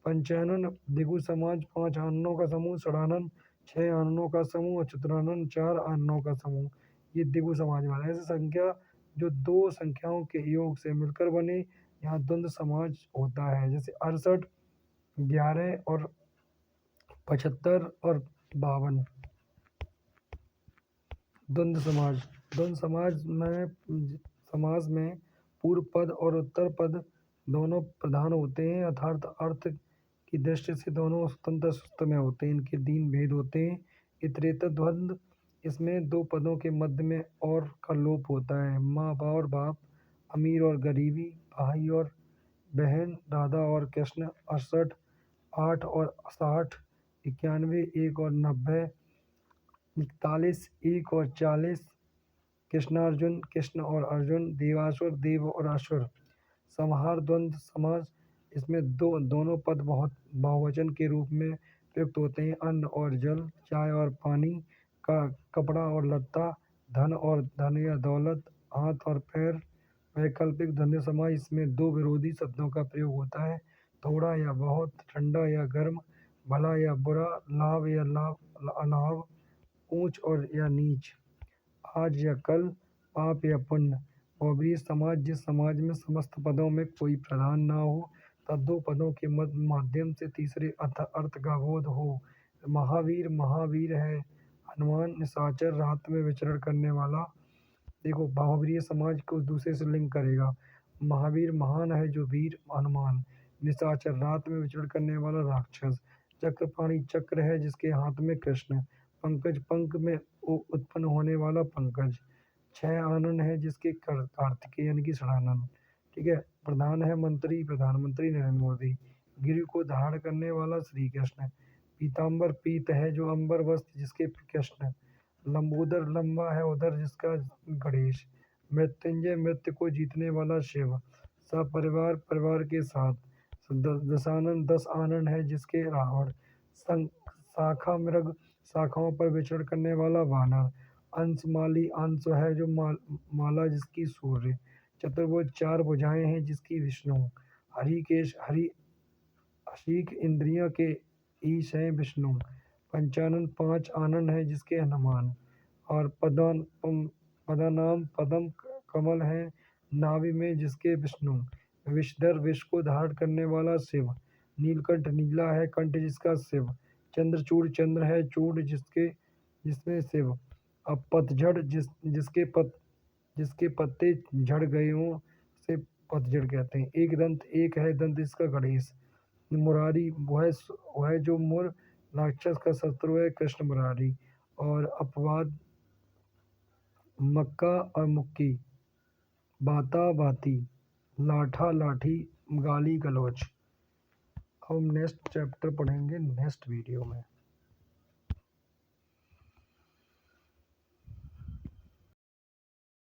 पंचानन दिगु समाज 5 आननों का समूह षडानन, 6 आननों का समूह। चतुरानन 4 आननों का समूह। ये दिगु समाज वाला है। ऐसे संख्या जो 2 संख्याओं के योग से मिलकर बने, यहाँ द्वंद्व समाज होता है। जैसे 68, 11 और 75 और 52। द्वंद्व समाज में पूर्व पद और उत्तर पद दोनों प्रधान होते हैं, अर्थात अर्थ की दृष्टि से दोनों स्वतंत्र में होते हैं। इनके 3 भेद होते हैं। इतरेतर द्वंद्व, इसमें 2 पदों के मध्य में और का लोप होता है। माँ और बाप, अमीर और गरीबी, भाई और बहन, राधा और कृष्ण। 68, 8 और 60, 91, 1 और 90, 41, 1 और 40, कृष्णार्जुन, कृष्ण और अर्जुन, देवासुर, देव और असुर। समाहार द्वंद्व समाज, इसमें दोनों पद बहुत बहुवचन के रूप में प्रयुक्त होते हैं। अन्न और जल, चाय और पानी, का कपड़ा और लत्ता, धन और धन या दौलत, हाथ और पैर। वैकल्पिक द्वंद्व समाज, इसमें 2 विरोधी शब्दों का प्रयोग होता है। थोड़ा या बहुत, ठंडा या गर्म, भला या बुरा, लाभ या अलाभ, ऊंच और या नीच, आज या कल, पाप या पुण्य। बहुब्रीहि समाज, जिस समाज में समस्त पदों में कोई प्रधान न हो तथा 2 पदों के माध्यम से तीसरे अर्थ का बोध हो। महावीर है हनुमान, निशाचर रात में विचरण करने वाला। देखो, बहुब्रीहि समाज को दूसरे से लिंक करेगा। महावीर महान है जो वीर हनुमान, निशाचर रात में विचरण करने वाला राक्षस, चक्रपाणी चक्र है जिसके हाथ में कृष्ण, पंकज पंख में उत्पन्न होने वाला पंकज, 6 आनन है जिसके कार्तिकेय यानी कि षडानन। ठीक है। प्रधान है मंत्री, प्रधानमंत्री नरेंद्र मोदी, गिरि को धारण करने वाला श्री कृष्ण, पीताम्बर पीत है जो अंबर वस्त्र जिसके कृष्ण, लंबोदर लंबा है उधर जिसका गणेश, मृत्युंजय मृत्यु को जीतने वाला शिव, सपरिवार परिवार के साथ, दशानन 10 आनन है जिसके रावण, शाखा मृग शाखाओं पर विचरण करने वाला वानर, अंशमाली अंश है जो माला जिसकी सूर्य, चतुर्भुज 4 भुजाएं हैं जिसकी विष्णु, हरिकेश हसीक इंद्रियों के ईश हैं विष्णु, पंचानन 5 आनन है जिसके हनुमान, और पदानाम पदम कमल है नाभि में जिसके विष्णु, विषधर विष को धारण करने वाला शिव, नीलकंठ नीला है कंठ जिसका शिव, चंद्रचूड़ चंद्र है चूड़ जिसमें शिव, अब पतझड़ जिसके पत्ते झड़ गए हों से पतझड़ कहते हैं। एक दंत एक है दंत इसका गणेश, मुरारी वह जो मुर राक्षस का शत्रु है कृष्ण मुरारी, और अपवाद मक्का और मुक्की, बाता बाती, लाठा लाठी, गाली गलौच। अब हम नेक्स्ट चैप्टर पढ़ेंगे नेक्स्ट वीडियो में।